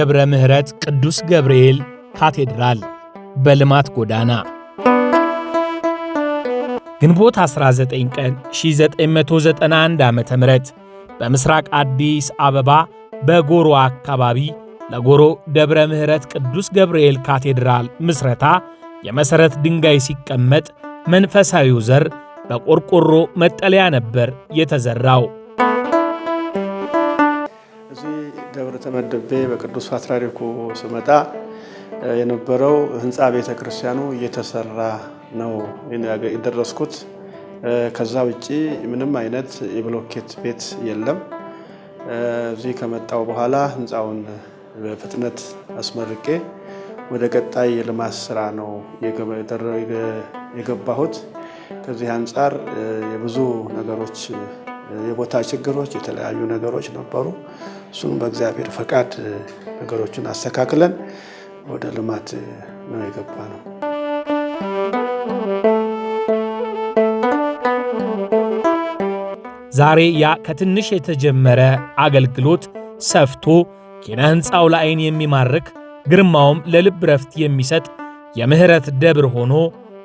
ደብረ ምህረት ቅዱስ ገብርኤል ካቴድራል በልማት ጎዳና ግንቦት 19 ቀን 1991 ዓ.ም በምስራቅ አዲስ አበባ በጎሮ አካባቢ ለጎሮ ደብረ ምህረት ቅዱስ ገብርኤል ካቴድራል ምስረታ የመሰረት ድንጋይ ሲቀመጥ መንፈሳዊው ዘር በቆርቆሮ መጠለያ ነበር የተዘራው። እዚህ ደብረ ተመደቤ በቅዱስ ፓትርያርኩ ስመጣ የነበረው ህንጻ ቤተ ክርስቲያኑ እየተሰራ ነው የደረስኩት። ከዛ ውጪ ምንም አይነት የብሎኬት ቤት የለም። እዚህ ከመጣው በኋላ ህንጻውን በፍጥነት አስመርቄ ወደ ቀጣይ የልማት ስራ ነው የገባሁት። ከዚህ አንፃር የብዙ ነገሮች የቦታ ችግሮች የተለያዩ ነገሮች ነበሩ። እሱን በእግዚአብሔር ፈቃድ ነገሮችን አስተካክለን ወደ ልማት ነው የገባነው። ዛሬ ያ ከትንሽ የተጀመረ አገልግሎት ሰፍቶ ኪነ ህንጻው ለዓይን የሚማርክ ግርማውም ለልብ ረፍት የሚሰጥ የምህረት ደብር ሆኖ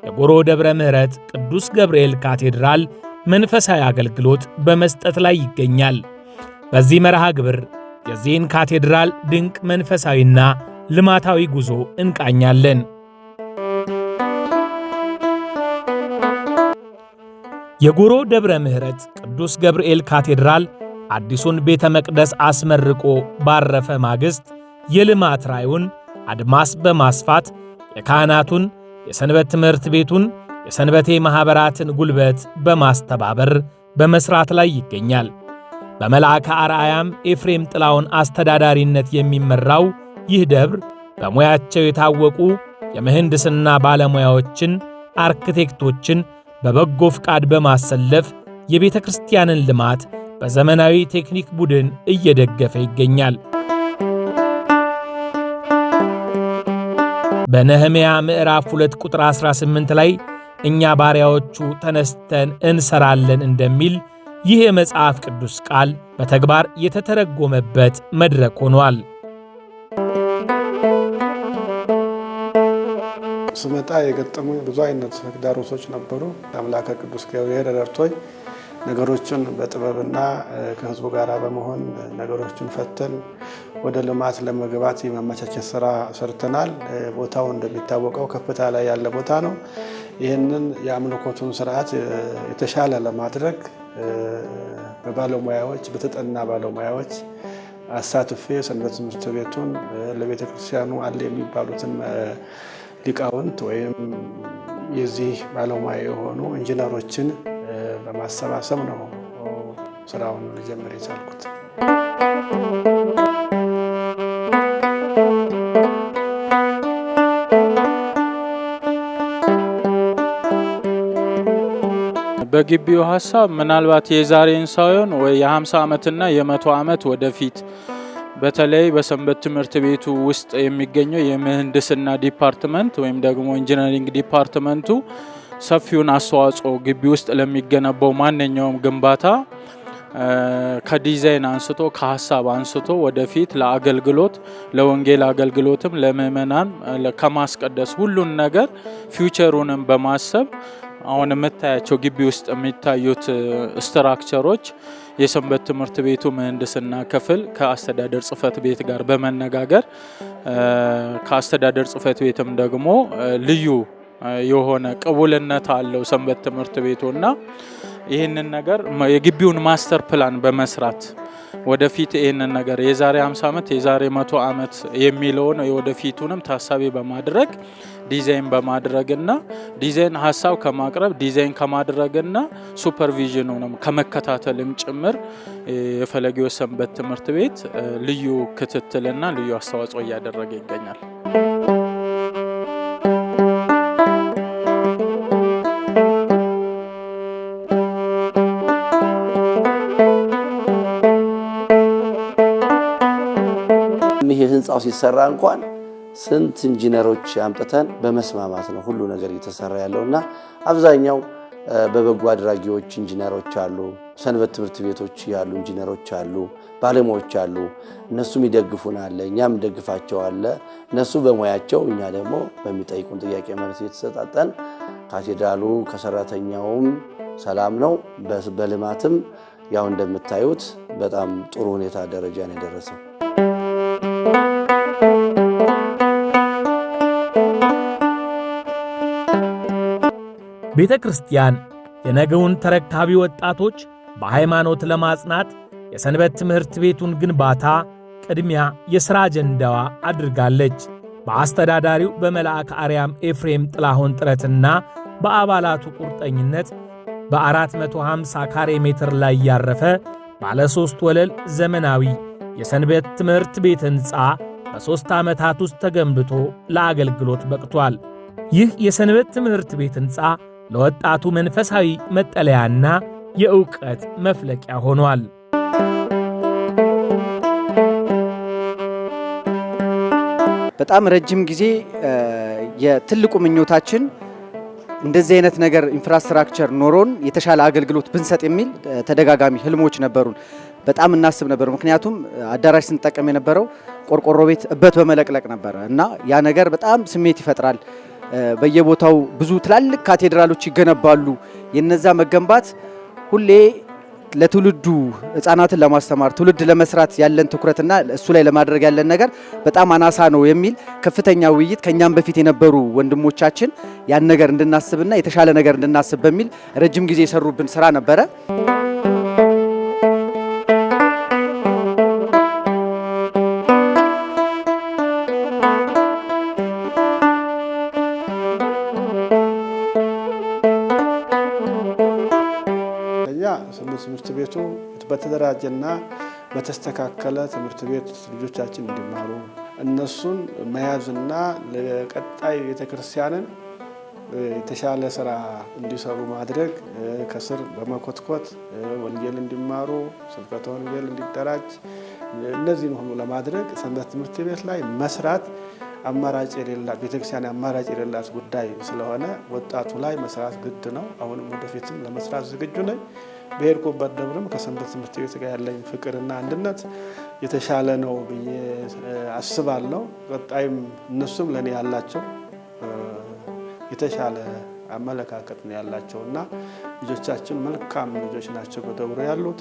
የጎሮ ደብረ ምህረት ቅዱስ ገብርኤል ካቴድራል መንፈሳዊ አገልግሎት በመስጠት ላይ ይገኛል። በዚህ መርሃ ግብር የዚህን ካቴድራል ድንቅ መንፈሳዊና ልማታዊ ጉዞ እንቃኛለን። የጎሮ ደብረ ምህረት ቅዱስ ገብርኤል ካቴድራል አዲሱን ቤተ መቅደስ አስመርቆ ባረፈ ማግስት የልማት ራዕዩን አድማስ በማስፋት የካህናቱን፣ የሰንበት ትምህርት ቤቱን፣ የሰንበቴ ማኅበራትን ጉልበት በማስተባበር በመስራት ላይ ይገኛል። በመልአከ አርአያም ኤፍሬም ጥላውን አስተዳዳሪነት የሚመራው ይህ ደብር በሙያቸው የታወቁ የምህንድስና ባለሙያዎችን፣ አርክቴክቶችን በበጎ ፍቃድ በማሰለፍ የቤተ ክርስቲያንን ልማት በዘመናዊ ቴክኒክ ቡድን እየደገፈ ይገኛል። በነህምያ ምዕራፍ 2 ቁጥር 18 ላይ እኛ ባሪያዎቹ ተነስተን እንሰራለን እንደሚል ይህ የመጽሐፍ ቅዱስ ቃል በተግባር የተተረጎመበት መድረክ ሆኗል። ስመጣ የገጠሙኝ ብዙ አይነት ተግዳሮቶች ነበሩ። አምላከ ቅዱስ ገብርኤል ረድቶኝ ነገሮችን በጥበብና ከህዝቡ ጋር በመሆን ነገሮችን ፈተን ወደ ልማት ለመግባት የማመቻቸት ስራ ሰርተናል። ቦታው እንደሚታወቀው ከፍታ ላይ ያለ ቦታ ነው። ይህንን የአምልኮቱን ስርዓት የተሻለ ለማድረግ በባለሙያዎች በተጠና ባለሙያዎች አሳትፌ ሰንበት ትምህርት ቤቱን ለቤተ ክርስቲያኑ አለ የሚባሉትን ሊቃውንት ወይም የዚህ ባለሙያ የሆኑ ኢንጂነሮችን በማሰባሰብ ነው ስራውን ልጀምር የቻልኩት። በግቢው ሐሳብ ምናልባት የዛሬን ሳይሆን ወይ የ50 ዓመትና የ100 ዓመት ወደፊት በተለይ በሰንበት ትምህርት ቤቱ ውስጥ የሚገኘው የምህንድስና ዲፓርትመንት ወይም ደግሞ ኢንጂነሪንግ ዲፓርትመንቱ ሰፊውን አስተዋጽኦ ግቢ ውስጥ ለሚገነባው ማንኛውም ግንባታ ከዲዛይን አንስቶ ከሐሳብ አንስቶ ወደፊት ለአገልግሎት ለወንጌል አገልግሎትም ለምእመናን ከማስቀደስ ሁሉን ነገር ፊውቸሩንም በማሰብ አሁን የምታያቸው ግቢ ውስጥ የሚታዩት ስትራክቸሮች የሰንበት ትምህርት ቤቱ ምህንድስና ክፍል ከአስተዳደር ጽሕፈት ቤት ጋር በመነጋገር ከአስተዳደር ጽሕፈት ቤትም ደግሞ ልዩ የሆነ ቅቡልነት አለው ሰንበት ትምህርት ቤቱና ይህንን ነገር የግቢውን ማስተር ፕላን በመስራት ወደፊት ይህንን ነገር የዛሬ 50 ዓመት የዛሬ 100 ዓመት የሚለውን የወደፊቱንም ታሳቢ በማድረግ ዲዛይን በማድረግና ዲዛይን ሐሳብ ከማቅረብ ዲዛይን ከማድረግና ሱፐርቪዥኑንም ከመከታተልም ጭምር የፈለገው ሰንበት ትምህርት ቤት ልዩ ክትትልና ልዩ አስተዋጽኦ እያደረገ ይገኛል። ይሄ ህንጻው ሲሰራ እንኳን ስንት ኢንጂነሮች አምጥተን በመስማማት ነው ሁሉ ነገር እየተሰራ ያለውና አብዛኛው በበጎ አድራጊዎች ኢንጂነሮች አሉ፣ ሰንበት ትምህርት ቤቶች ያሉ ኢንጂነሮች አሉ፣ ባለሙያዎች አሉ። እነሱም ይደግፉናል፣ እኛም ደግፋቸዋል። እነሱ በሙያቸው እኛ ደግሞ በሚጠይቁን ጥያቄ መልስ የተሰጣጠን ካቴድራሉ ከሰራተኛውም ሰላም ነው። በልማትም ያው እንደምታዩት በጣም ጥሩ ሁኔታ ደረጃ ነው የደረሰው። ቤተ ክርስቲያን የነገውን ተረካቢ ወጣቶች በሃይማኖት ለማጽናት የሰንበት ትምህርት ቤቱን ግንባታ ቅድሚያ የሥራ አጀንዳዋ አድርጋለች። በአስተዳዳሪው በመልአከ አርያም ኤፍሬም ጥላሁን ጥረትና በአባላቱ ቁርጠኝነት በ450 ካሬ ሜትር ላይ ያረፈ ባለ 3 ወለል ዘመናዊ የሰንበት ትምህርት ቤት ሕንፃ በ3 ዓመታት ውስጥ ተገንብቶ ለአገልግሎት በቅቷል። ይህ የሰንበት ትምህርት ቤት ሕንፃ ለወጣቱ መንፈሳዊ መጠለያና የዕውቀት መፍለቂያ ሆኗል። በጣም ረጅም ጊዜ የትልቁ ምኞታችን እንደዚህ አይነት ነገር ኢንፍራስትራክቸር ኖሮን የተሻለ አገልግሎት ብንሰጥ የሚል ተደጋጋሚ ህልሞች ነበሩን። በጣም እናስብ ነበር። ምክንያቱም አዳራሽ ስንጠቀም የነበረው ቆርቆሮ ቤት እበት በመለቅለቅ ነበር እና ያ ነገር በጣም ስሜት ይፈጥራል። በየቦታው ብዙ ትላልቅ ካቴድራሎች ይገነባሉ። የነዛ መገንባት ሁሌ ለትውልዱ ሕፃናትን ለማስተማር ትውልድ ለመስራት ያለን ትኩረትና እሱ ላይ ለማድረግ ያለን ነገር በጣም አናሳ ነው የሚል ከፍተኛ ውይይት ከኛም በፊት የነበሩ ወንድሞቻችን ያን ነገር እንድናስብና የተሻለ ነገር እንድናስብ በሚል ረጅም ጊዜ የሰሩብን ስራ ነበረ። ትምህርት ቤቱ በተደራጀና በተስተካከለ ትምህርት ቤት ልጆቻችን እንዲማሩ እነሱን መያዝና ለቀጣይ ቤተክርስቲያንን የተሻለ ስራ እንዲሰሩ ማድረግ ከስር በመኮትኮት ወንጌል እንዲማሩ ስብከተ ወንጌል እንዲደራጅ እነዚህን ሁሉ ለማድረግ ሰንበት ትምህርት ቤት ላይ መስራት አማራጭ የሌላት ቤተክርስቲያን አማራጭ የሌላት ጉዳይ ስለሆነ ወጣቱ ላይ መስራት ግድ ነው። አሁንም ወደፊትም ለመስራት ዝግጁ ነኝ። በሄድኩበት ደብርም ከሰንበት ትምህርት ቤት ጋር ያለኝ ፍቅርና አንድነት የተሻለ ነው ብዬ አስባለሁ። ቀጣይም እነሱም ለኔ ያላቸው የተሻለ አመለካከት ነው ያላቸውና ልጆቻችን መልካም ልጆች ናቸው በደብሩ ያሉት።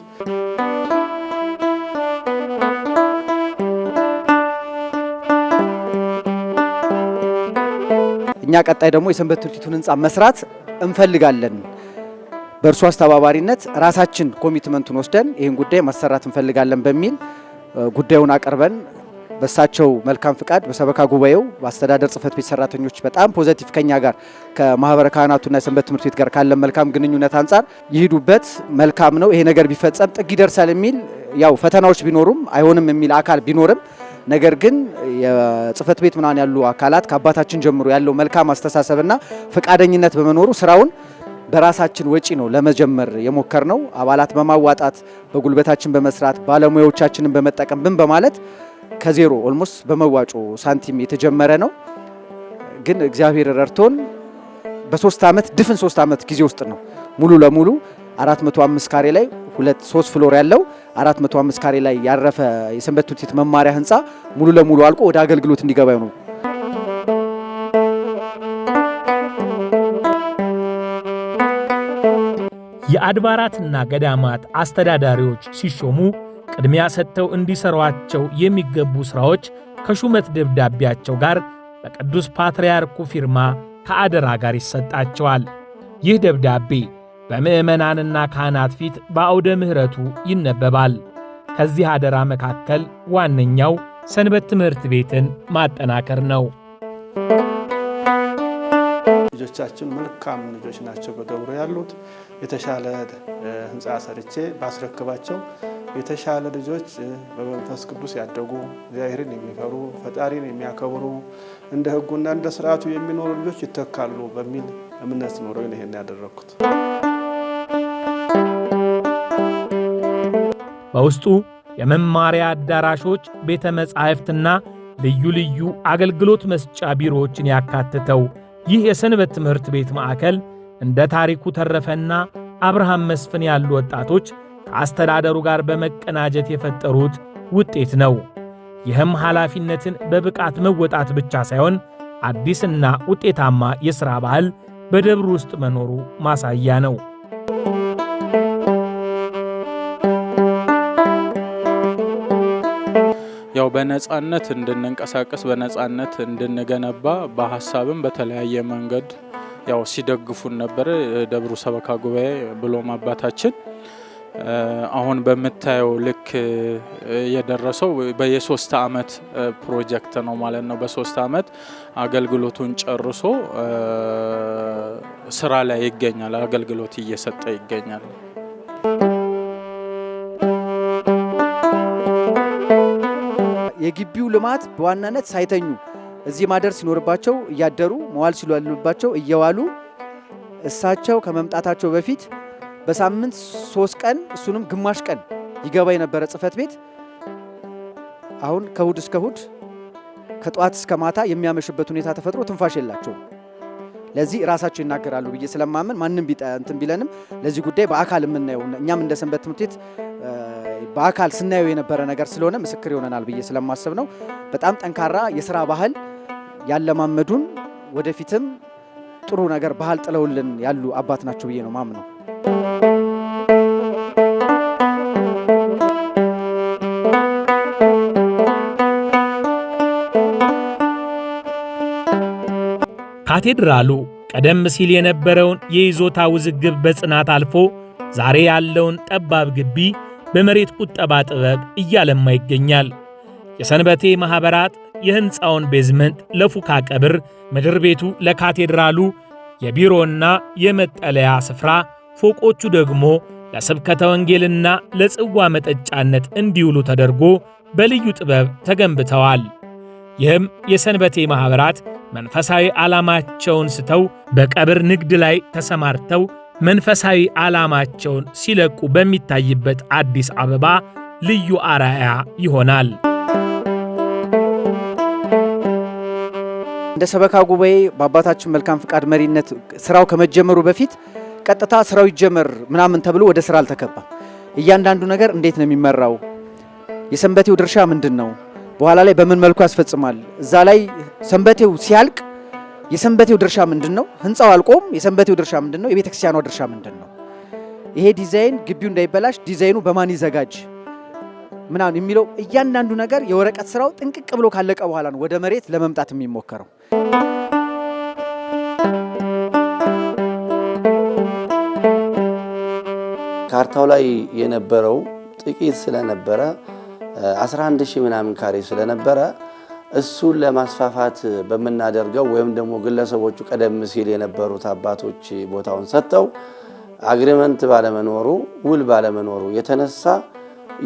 እኛ ቀጣይ ደግሞ የሰንበት ትምህርት ቤቱን ሕንፃ መስራት እንፈልጋለን። በእርሱ አስተባባሪነት ራሳችን ኮሚትመንቱን ወስደን ይህን ጉዳይ ማሰራት እንፈልጋለን በሚል ጉዳዩን አቀርበን በሳቸው መልካም ፍቃድ በሰበካ ጉባኤው በአስተዳደር ጽሕፈት ቤት ሰራተኞች በጣም ፖዚቲቭ ከኛ ጋር ከማህበረ ካህናቱና የሰንበት ትምህርት ቤት ጋር ካለ መልካም ግንኙነት አንጻር ይሄዱበት መልካም ነው፣ ይሄ ነገር ቢፈጸም ጥግ ይደርሳል የሚል ያው ፈተናዎች ቢኖሩም አይሆንም የሚል አካል ቢኖርም ነገር ግን የጽሕፈት ቤት ምናምን ያሉ አካላት ከአባታችን ጀምሮ ያለው መልካም አስተሳሰብና ፈቃደኝነት በመኖሩ ስራውን በራሳችን ወጪ ነው ለመጀመር የሞከርነው። አባላት በማዋጣት በጉልበታችን በመስራት ባለሙያዎቻችንን በመጠቀም በማለት ከዜሮ ኦልሞስት በመዋጮ ሳንቲም የተጀመረ ነው። ግን እግዚአብሔር ረድቶን በ3 ዓመት ድፍን 3 ዓመት ጊዜ ውስጥ ነው ሙሉ ለሙሉ 405 ካሬ ላይ 3 ፍሎር ያለው 405 ካሬ ላይ ያረፈ የሰንበት ትምህርት ቤት መማሪያ ህንፃ ሙሉ ለሙሉ አልቆ ወደ አገልግሎት እንዲገባ ነው። የአድባራትና ገዳማት አስተዳዳሪዎች ሲሾሙ ቅድሚያ ሰጥተው እንዲሰሯቸው የሚገቡ ሥራዎች ከሹመት ደብዳቤያቸው ጋር በቅዱስ ፓትርያርኩ ፊርማ ከአደራ ጋር ይሰጣቸዋል። ይህ ደብዳቤ በምዕመናንና ካህናት ፊት በአውደ ምሕረቱ ይነበባል። ከዚህ አደራ መካከል ዋነኛው ሰንበት ትምህርት ቤትን ማጠናከር ነው። ልጆቻችን መልካም ልጆች ናቸው በደብሩ ያሉት። የተሻለ ህንፃ ሰርቼ ባስረክባቸው የተሻለ ልጆች በመንፈስ ቅዱስ ያደጉ እግዚአብሔርን የሚፈሩ ፈጣሪን የሚያከብሩ እንደ ሕጉና እንደ ስርዓቱ የሚኖሩ ልጆች ይተካሉ በሚል እምነት ኖረው ይሄን ያደረኩት። በውስጡ የመማሪያ አዳራሾች፣ ቤተ መጻሕፍትና ልዩ ልዩ አገልግሎት መስጫ ቢሮዎችን ያካትተው ይህ የሰንበት ትምህርት ቤት ማዕከል እንደ ታሪኩ ተረፈና አብርሃም መስፍን ያሉ ወጣቶች ከአስተዳደሩ ጋር በመቀናጀት የፈጠሩት ውጤት ነው። ይህም ኃላፊነትን በብቃት መወጣት ብቻ ሳይሆን አዲስና ውጤታማ የሥራ ባህል በደብሩ ውስጥ መኖሩ ማሳያ ነው። ያው በነጻነት እንድንንቀሳቀስ በነጻነት እንድንገነባ በሐሳብም በተለያየ መንገድ ያው ሲደግፉን ነበር ደብሩ ሰበካ ጉባኤ ብሎም አባታችን። አሁን በመታየው ልክ የደረሰው በየ3 ዓመት ፕሮጀክት ነው ማለት ነው። በ3 ዓመት አገልግሎቱን ጨርሶ ስራ ላይ ይገኛል፣ አገልግሎት እየሰጠ ይገኛል። የግቢው ልማት በዋናነት ሳይተኙ እዚህ ማደር ሲኖርባቸው እያደሩ መዋል ሲሏሉባቸው እየዋሉ እሳቸው ከመምጣታቸው በፊት በሳምንት 3 ቀን እሱንም ግማሽ ቀን ይገባ የነበረ ጽፈት ቤት አሁን ከእሁድ እስከ እሁድ ከጧት እስከ ማታ የሚያመሽበት ሁኔታ ተፈጥሮ ትንፋሽ የላቸው። ለዚህ ራሳቸው ይናገራሉ ብዬ ስለማመን ማንንም እንትን ቢለንም ለዚህ ጉዳይ በአካል የምናየው እኛም እንደ ሰንበት ትምህርት ቤት በአካል ስናየው የነበረ ነገር ስለሆነ ምስክር ይሆነናል ብዬ ስለማስብ ነው። በጣም ጠንካራ የሥራ ባህል ያለማመዱን ወደፊትም ጥሩ ነገር ባህል ጥለውልን ያሉ አባት ናቸው ብዬ ነው ማምነው። ካቴድራሉ ቀደም ሲል የነበረውን የይዞታ ውዝግብ በጽናት አልፎ ዛሬ ያለውን ጠባብ ግቢ በመሬት ቁጠባ ጥበብ እያለማ ይገኛል። የሰንበቴ ማኅበራት የሕንፃውን ቤዝመንት ለፉካ ቀብር፣ ምድር ቤቱ ለካቴድራሉ የቢሮና የመጠለያ ስፍራ፣ ፎቆቹ ደግሞ ለስብከተ ወንጌልና ለጽዋ መጠጫነት እንዲውሉ ተደርጎ በልዩ ጥበብ ተገንብተዋል። ይህም የሰንበቴ ማኅበራት መንፈሳዊ ዓላማቸውን ስተው በቀብር ንግድ ላይ ተሰማርተው መንፈሳዊ ዓላማቸውን ሲለቁ በሚታይበት አዲስ አበባ ልዩ አርአያ ይሆናል። እንደ ሰበካ ጉባኤ በአባታችን መልካም ፍቃድ መሪነት ስራው ከመጀመሩ በፊት ቀጥታ ስራው ይጀመር ምናምን ተብሎ ወደ ስራ አልተገባም። እያንዳንዱ ነገር እንዴት ነው የሚመራው? የሰንበቴው ድርሻ ምንድን ነው? በኋላ ላይ በምን መልኩ ያስፈጽማል? እዛ ላይ ሰንበቴው ሲያልቅ የሰንበቴው ድርሻ ምንድን ነው? ህንፃው አልቆም የሰንበቴው ድርሻ ምንድን ነው? የቤተክርስቲያኗ ድርሻ ምንድን ነው? ይሄ ዲዛይን ግቢው እንዳይበላሽ ዲዛይኑ በማን ይዘጋጅ ምናምን የሚለው እያንዳንዱ ነገር የወረቀት ስራው ጥንቅቅ ብሎ ካለቀ በኋላ ነው ወደ መሬት ለመምጣት የሚሞከረው። ካርታው ላይ የነበረው ጥቂት ስለነበረ 11000 ምናምን ካሬ ስለነበረ እሱን ለማስፋፋት በመናደርገው ወይም ደግሞ ግለሰቦቹ ቀደም ሲል የነበሩት አባቶች ቦታውን ሰጥተው አግሪመንት ባለመኖሩ ውል ባለመኖሩ የተነሳ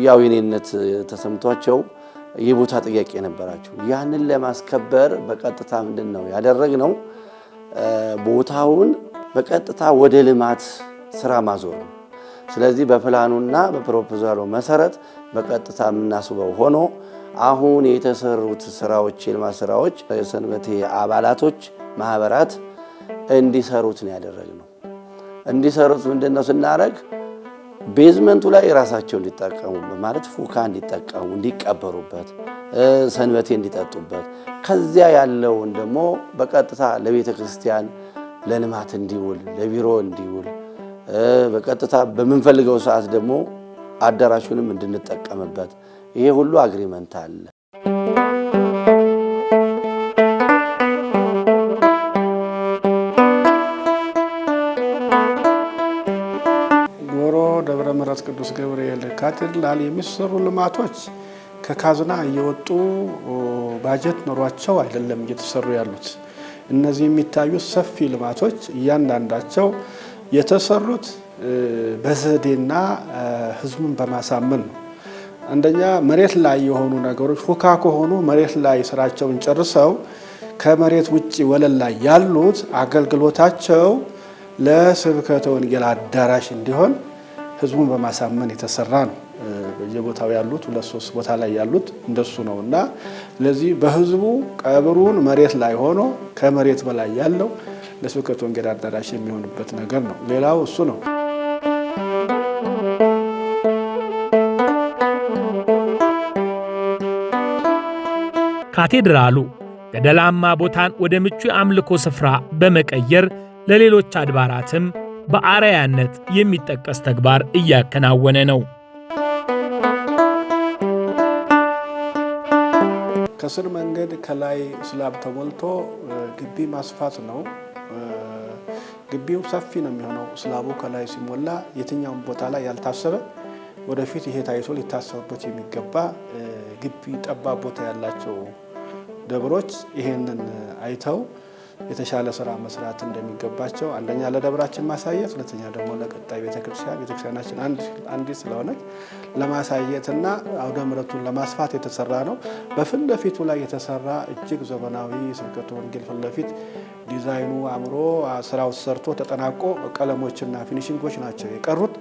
ያው የኔነት ተሰምቷቸው የቦታ ጥያቄ ነበራቸው። ያንን ለማስከበር በቀጥታ ምንድነው ያደረግነው? ቦታውን በቀጥታ ወደ ልማት ስራ ማዞር ነው። ስለዚህ በፕላኑና በፕሮፖዛሉ መሰረት በቀጥታ የምናስበው ሆኖ አሁን የተሰሩት ስራዎች የልማት ስራዎች የሰንበቴ አባላቶች ማህበራት እንዲሰሩት ነው ያደረግነው። እንዲሰሩት ምንድነው ስናደርግ ቤዝመንቱ ላይ ራሳቸው እንዲጠቀሙ ማለት ፉካ እንዲጠቀሙ እንዲቀበሩበት፣ ሰንበቴ እንዲጠጡበት፣ ከዚያ ያለውን ደግሞ በቀጥታ ለቤተ ክርስቲያን ለልማት እንዲውል ለቢሮ እንዲውል በቀጥታ በምንፈልገው ሰዓት ደግሞ አዳራሹንም እንድንጠቀምበት ይሄ ሁሉ አግሪመንት አለ። ጎሮ ደብረ ምሕረት ቅዱስ ገብርኤል ካቴድራል የሚሰሩ ልማቶች ከካዝና እየወጡ ባጀት ኖሯቸው አይደለም እየተሰሩ ያሉት። እነዚህ የሚታዩት ሰፊ ልማቶች እያንዳንዳቸው የተሰሩት በዘዴና ህዝቡን በማሳመን ነው። አንደኛ መሬት ላይ የሆኑ ነገሮች ፉካ ከሆኑ መሬት ላይ ስራቸውን ጨርሰው ከመሬት ውጪ ወለል ላይ ያሉት አገልግሎታቸው ለስብከተ ወንጌል አዳራሽ እንዲሆን ህዝቡን በማሳመን የተሰራ ነው። በየቦታው ያሉት 2-3 ቦታ ላይ ያሉት እንደሱ ነውና ስለዚህ በህዝቡ ቀብሩን መሬት ላይ ሆኖ ከመሬት በላይ ያለው ለስብከተ ወንጌል አዳራሽ የሚሆንበት ነገር ነው። ሌላው እሱ ነው። ካቴድራሉ ገደላማ ቦታን ወደ ምቹ የአምልኮ ስፍራ በመቀየር ለሌሎች አድባራትም በአርአያነት የሚጠቀስ ተግባር እያከናወነ ነው። ከስር መንገድ ከላይ ስላብ ተሞልቶ ግቢ ማስፋት ነው። ግቢው ሰፊ ነው የሚሆነው። ስላቡ ከላይ ሲሞላ የትኛውም ቦታ ላይ ያልታሰበ ወደፊት ይሄ ታይቶ ሊታሰብበት የሚገባ ግቢ ጠባብ ቦታ ያላቸው ደብሮች ይሄንን አይተው የተሻለ ስራ መስራት እንደሚገባቸው አንደኛ ለደብራችን ማሳየት፣ ሁለተኛ ደግሞ ለቀጣይ ቤተክርስቲያናችን አንዲት ስለሆነች ለማሳየትና አውደ ምሕረቱን ለማስፋት የተሰራ ነው። በፊት ለፊቱ ላይ የተሰራ እጅግ ዘመናዊ ስብከተ ወንጌል ፊት ለፊት ዲዛይኑ አምሮ ስራው ሰርቶ ተጠናቆ ቀለሞችና ፊኒሺንጎች ናቸው የቀሩት።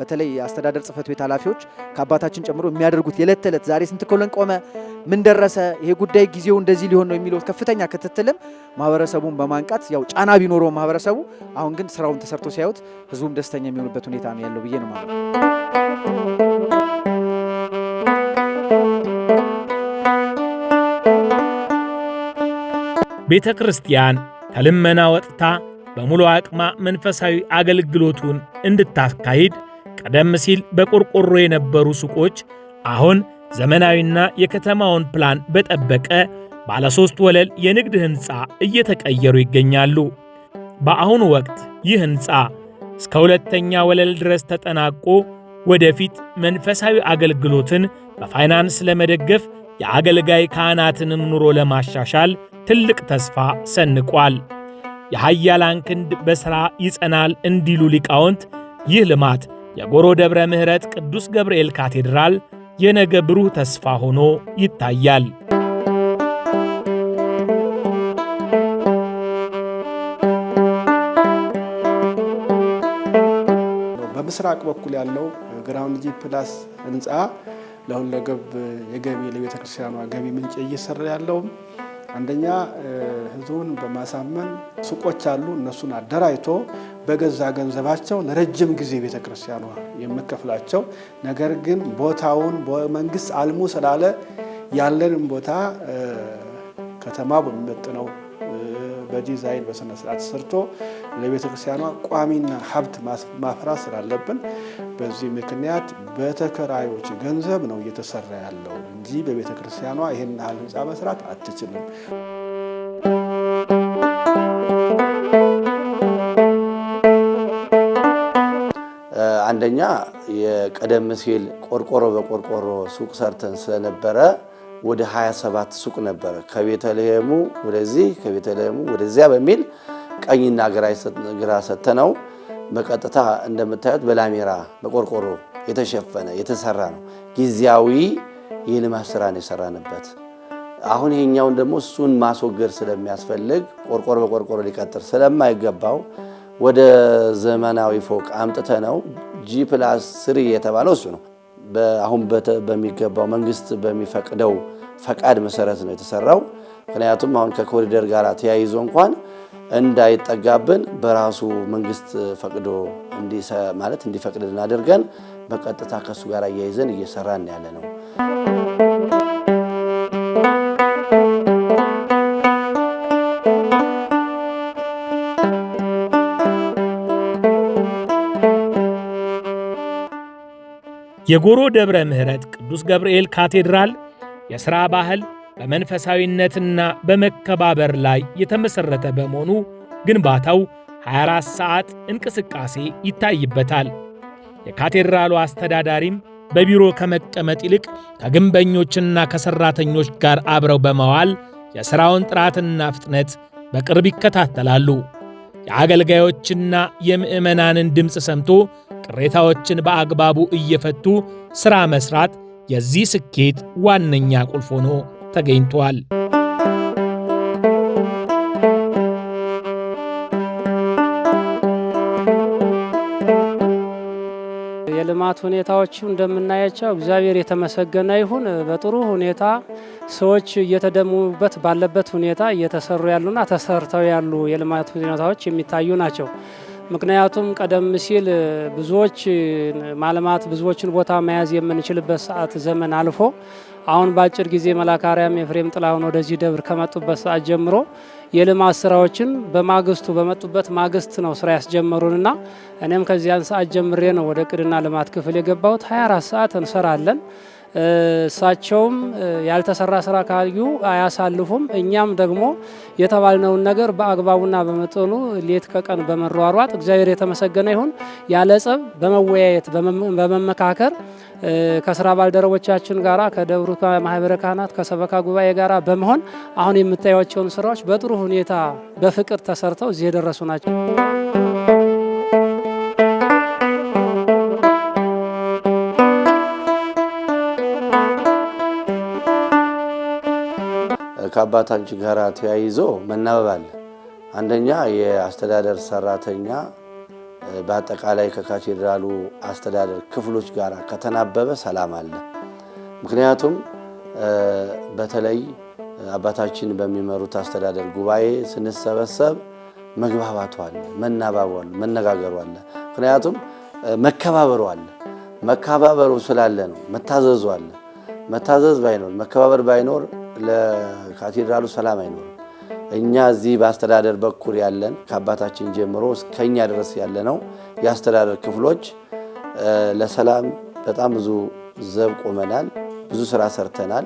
በተለይ አስተዳደር ጽሕፈት ቤት ኃላፊዎች ከአባታችን ጨምሮ የሚያደርጉት የዕለት ተዕለት ዛሬ ስንት ኮለን ቆመ፣ ምን ደረሰ፣ ይሄ ጉዳይ ጊዜው እንደዚህ ሊሆን ነው የሚለው ከፍተኛ ክትትልም ማህበረሰቡን በማንቃት ያው ጫና ቢኖረው ማህበረሰቡ አሁን ግን ስራውን ተሰርቶ ሲያዩት ህዝቡም ደስተኛ የሚሆንበት ሁኔታ ነው ያለው ብዬ ነው ማለት ነው። ቤተ ክርስቲያን ከልመና ወጥታ በሙሉ አቅማ መንፈሳዊ አገልግሎቱን እንድታካሂድ ቀደም ሲል በቆርቆሮ የነበሩ ሱቆች አሁን ዘመናዊና የከተማውን ፕላን በጠበቀ ባለ 3 ወለል የንግድ ሕንፃ እየተቀየሩ ይገኛሉ። በአሁኑ ወቅት ይህ ሕንፃ እስከ 2ኛ ወለል ድረስ ተጠናቆ ወደፊት መንፈሳዊ አገልግሎትን በፋይናንስ ለመደገፍ የአገልጋይ ካህናትንም ኑሮ ለማሻሻል ትልቅ ተስፋ ሰንቋል። የኃያላን ክንድ በሥራ ይጸናል እንዲሉ ሊቃውንት ይህ ልማት የጎሮ ደብረ ምሕረት ቅዱስ ገብርኤል ካቴድራል የነገ ብሩህ ተስፋ ሆኖ ይታያል። በምስራቅ በኩል ያለው ግራውንድ ጂ ፕላስ ህንፃ ለሁለገብ የገቢ ለቤተ ክርስቲያኗ ገቢ ምንጭ እየሰራ ያለው አንደኛ ህዝቡን በማሳመን ሱቆች አሉ፣ እነሱን አደራጅቶ በገዛ ገንዘባቸው ለረጅም ጊዜ ቤተ ክርስቲያኗ የምከፍላቸው ነገር ግን ቦታውን በመንግስት አልሙ ስላለ ያለንን ቦታ ከተማ በሚመጥነው በዲዛይን በስነ ስርዓት ሰርቶ ለቤተ ክርስቲያኗ ቋሚና ሀብት ማፍራት ስላለብን በዚህ ምክንያት በተከራዮች ገንዘብ ነው እየተሰራ ያለው እንጂ በቤተ ክርስቲያኗ ይሄን ያህል ህንፃ መስራት አትችልም። አንደኛ የቀደም ሲል ቆርቆሮ በቆርቆሮ ሱቅ ሰርተን ስለነበረ ወደ 27 ሱቅ ነበረ። ከቤተልሔሙ ወደዚህ ከቤተልሔሙ ወደዚያ በሚል ቀኝና ግራ ሰተነው በቀጥታ እንደምታዩት በላሜራ በቆርቆሮ የተሸፈነ የተሰራ ነው። ጊዜያዊ የልማት ስራ ነው የሰራንበት። አሁን ይሄኛውን ደግሞ እሱን ማስወገድ ስለሚያስፈልግ ቆርቆሮ በቆርቆሮ ሊቀጥር ስለማይገባው ወደ ዘመናዊ ፎቅ አምጥተነው G+3 የተባለው እሱ ነው። አሁን በሚገባው መንግስት በሚፈቅደው ፈቃድ መሰረት ነው የተሰራው። ምክንያቱም አሁን ከኮሪደር ጋር ተያይዞ እንኳን እንዳይጠጋብን በራሱ መንግስት ፈቅዶ እንዲፈቅድልን አድርገን በቀጥታ ከሱ ጋር አያይዘን እየሰራን ያለ ነው። የጎሮ ደብረ ምሕረት ቅዱስ ገብርኤል ካቴድራል የሥራ ባህል በመንፈሳዊነትና በመከባበር ላይ የተመሠረተ በመሆኑ ግንባታው 24 ሰዓት እንቅስቃሴ ይታይበታል። የካቴድራሉ አስተዳዳሪም በቢሮ ከመቀመጥ ይልቅ ከግንበኞችና ከሠራተኞች ጋር አብረው በመዋል የሥራውን ጥራትና ፍጥነት በቅርብ ይከታተላሉ። የአገልጋዮችና የምዕመናንን ድምፅ ሰምቶ ቅሬታዎችን በአግባቡ እየፈቱ ሥራ መሥራት የዚህ ስኬት ዋነኛ ቁልፍ ሆኖ ተገኝቷል። የልማት ሁኔታዎች እንደምናያቸው እግዚአብሔር የተመሰገነ ይሁን። በጥሩ ሁኔታ ሰዎች እየተደሙበት ባለበት ሁኔታ እየተሰሩ ያሉና ተሰርተው ያሉ የልማት ሁኔታዎች የሚታዩ ናቸው። ምክንያቱም ቀደም ሲል ብዙዎች ማልማት ብዙዎችን ቦታ መያዝ የምንችልበት ሰዓት ዘመን አልፎ አሁን በአጭር ጊዜ መልአከ አርያም ኤፍሬም ጥላሁን ወደዚህ ደብር ከመጡበት ሰዓት ጀምሮ የልማት ስራዎችን በማግስቱ በመጡበት ማግስት ነው ስራ ያስጀመሩንና እኔም ከዚያን ሰዓት ጀምሬ ነው ወደ እቅድና ልማት ክፍል የገባሁት። 24 ሰዓት እንሰራለን። እሳቸውም ያልተሰራ ስራ ካዩ አያሳልፉም። እኛም ደግሞ የተባልነውን ነገር በአግባቡና በመጠኑ ሌት ከቀን በመሯሯጥ እግዚአብሔር የተመሰገነ ይሁን ያለ ጸብ በመወያየት በመመካከር ከስራ ባልደረቦቻችን ጋራ ከደብሩ ማህበረ ካህናት ከሰበካ ጉባኤ ጋራ በመሆን አሁን የምታዩቸውን ስራዎች በጥሩ ሁኔታ በፍቅር ተሰርተው እዚህ የደረሱ ናቸው። ከአባታችን ጋር ተያይዞ መናበብ አለ። አንደኛ የአስተዳደር ሰራተኛ በአጠቃላይ ከካቴድራሉ አስተዳደር ክፍሎች ጋር ከተናበበ ሰላም አለ። ምክንያቱም በተለይ አባታችን በሚመሩት አስተዳደር ጉባኤ ስንሰበሰብ መግባባቱ አለ፣ መናባቡ አለ፣ መነጋገሩ አለ። ምክንያቱም መከባበሩ አለ። መከባበሩ ስላለ ነው መታዘዙ አለ። መታዘዝ ባይኖር መከባበር ባይኖር ለካቴድራሉ ሰላም አይኖርም። እኛ እዚህ በአስተዳደር በኩል ያለን ከአባታችን ጀምሮ እስከኛ ድረስ ያለነው የአስተዳደር ክፍሎች ለሰላም በጣም ብዙ ዘብ ቆመናል። ብዙ ስራ ሰርተናል።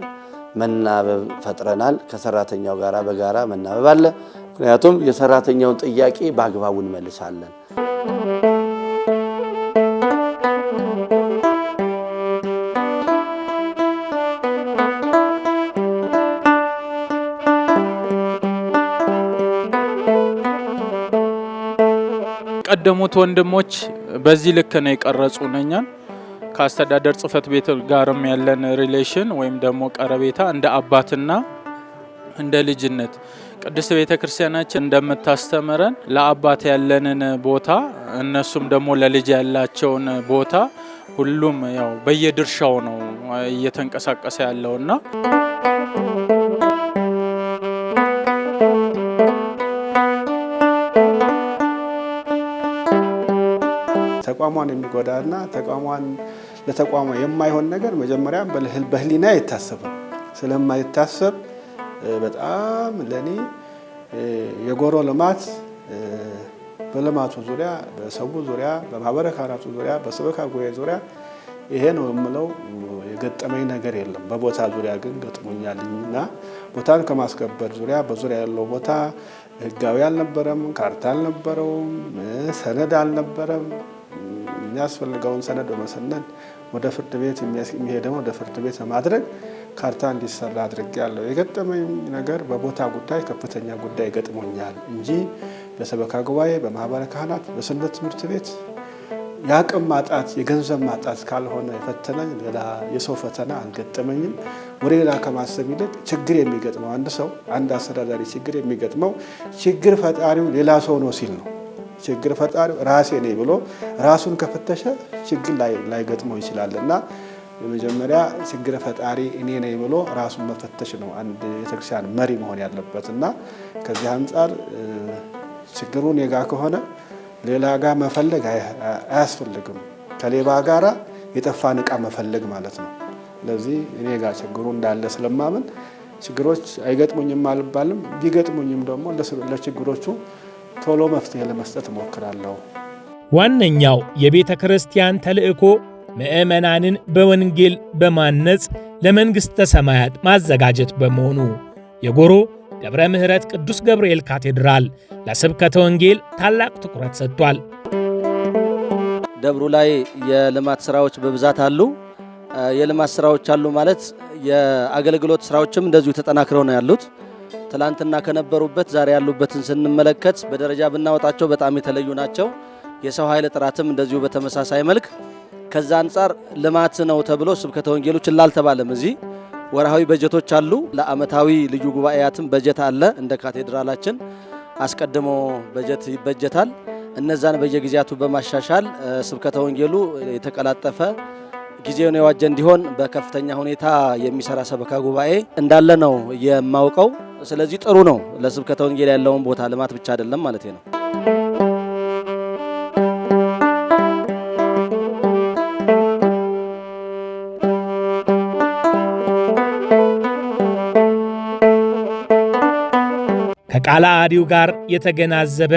መናበብ ፈጥረናል። ከሰራተኛው ጋራ በጋራ መናበብ አለ። ምክንያቱም የሰራተኛውን ጥያቄ በአግባቡ እንመልሳለን። ቀደሙት ወንድሞች በዚህ ልክ ነው የቀረጹን። እኛን ከአስተዳደር ጽሕፈት ቤት ጋርም ያለን ሪሌሽን ወይም ደግሞ ቀረቤታ እንደ አባትና እንደ ልጅነት ቅድስት ቤተክርስቲያናችን እንደምታስተምረን ለአባት ያለንን ቦታ እነሱም ደግሞ ለልጅ ያላቸውን ቦታ ሁሉም ያው በየድርሻው ነው እየተንቀሳቀሰ ያለውና ተቋሟን የሚጎዳና ለተቋሟ የማይሆን ነገር መጀመሪያ በህሊና አይታሰብም። ስለማይታሰብ በጣም ለኔ የጎሮ ልማት በልማቱ ዙሪያ በሰው ዙሪያ በማህበረ ካህናቱ ዙሪያ በሰበካ ጉባኤ ዙሪያ ይሄ ነው የምለው የገጠመኝ ነገር የለም። በቦታ ዙሪያ ግን ገጥሞኛልና ቦታን ከማስከበር ዙሪያ በዙሪያ ያለው ቦታ ህጋዊ አልነበረም፣ ካርታ አልነበረውም፣ ሰነድ አልነበረም። የሚያስፈልገውን ሰነድ በመሰነድ ወደ ፍርድ ቤት የሚሄደው ወደ ፍርድ ቤት በማድረግ ካርታ እንዲሰራ አድርጌያለሁ። የገጠመኝ ነገር በቦታ ጉዳይ ከፍተኛ ጉዳይ ገጥሞኛል እንጂ በሰበካ ጉባኤ በማህበረ ካህናት በሰንበት ትምህርት ቤት የአቅም ማጣት የገንዘብ ማጣት ካልሆነ የፈተነኝ ሌላ የሰው ፈተና አልገጠመኝም። ወደ ሌላ ከማሰብ ይልቅ ችግር የሚገጥመው አንድ አስተዳዳሪ ችግር የሚገጥመው ችግር ፈጣሪው ሌላ ሰው ነው ሲል ነው። ችግር ፈጣሪው ራሴ ነኝ ብሎ ራሱን ከፈተሸ ችግር ላይ ገጥመው ይችላልና የመጀመሪያ ችግር ፈጣሪ እኔ ነኝ ብሎ ራሱን መፈተሽ ነው አንድ ቤተክርስቲያን መሪ መሆን ያለበትና ከዚህ አንፃር ችግሩን የጋ ከሆነ ሌላ ጋር መፈለግ አያስፈልግም። ከሌባ ጋራ የጠፋን ዕቃ መፈለግ ማለት ነው። ስለዚህ እኔ ጋር ችግሩ እንዳለ ስለማምን ችግሮች አይገጥሙኝም አልባልም። ቢገጥሙኝም ደግሞ ለችግሮቹ ቶሎ መፍትሄ ለመስጠት እሞክራለሁ። ዋነኛው የቤተ ክርስቲያን ተልእኮ ምዕመናንን በወንጌል በማነጽ ለመንግሥተ ሰማያት ማዘጋጀት በመሆኑ የጎሮ ደብረ ምሕረት ቅዱስ ገብርኤል ካቴድራል ለስብከተ ወንጌል ታላቅ ትኩረት ሰጥቷል። ደብሩ ላይ የልማት ስራዎች በብዛት አሉ። የልማት ስራዎች አሉ ማለት የአገልግሎት ስራዎችም እንደዚሁ ተጠናክረው ነው ያሉት። ትላንትና ከነበሩበት ዛሬ ያሉበትን ስንመለከት በደረጃ ብናወጣቸው በጣም የተለዩ ናቸው። የሰው ኃይል ጥራትም እንደዚሁ በተመሳሳይ መልክ ከዛ አንጻር ልማት ነው ተብሎ ስብከተ ወንጌሉ ችላ አልተባለም። እዚህ ወርሃዊ በጀቶች አሉ። ለአመታዊ ልዩ ጉባኤያትም በጀት አለ። እንደ ካቴድራላችን አስቀድሞ በጀት ይበጀታል። እነዛን በየጊዜያቱ በማሻሻል ስብከተ ወንጌሉ የተቀላጠፈ ጊዜውን የዋጀ እንዲሆን በከፍተኛ ሁኔታ የሚሰራ ሰበካ ጉባኤ እንዳለ ነው የማውቀው። ስለዚህ ጥሩ ነው። ለስብከተ ወንጌል ያለውን ቦታ ልማት ብቻ አይደለም ማለት ነው። ከቃለ ዓዋዲው ጋር የተገናዘበ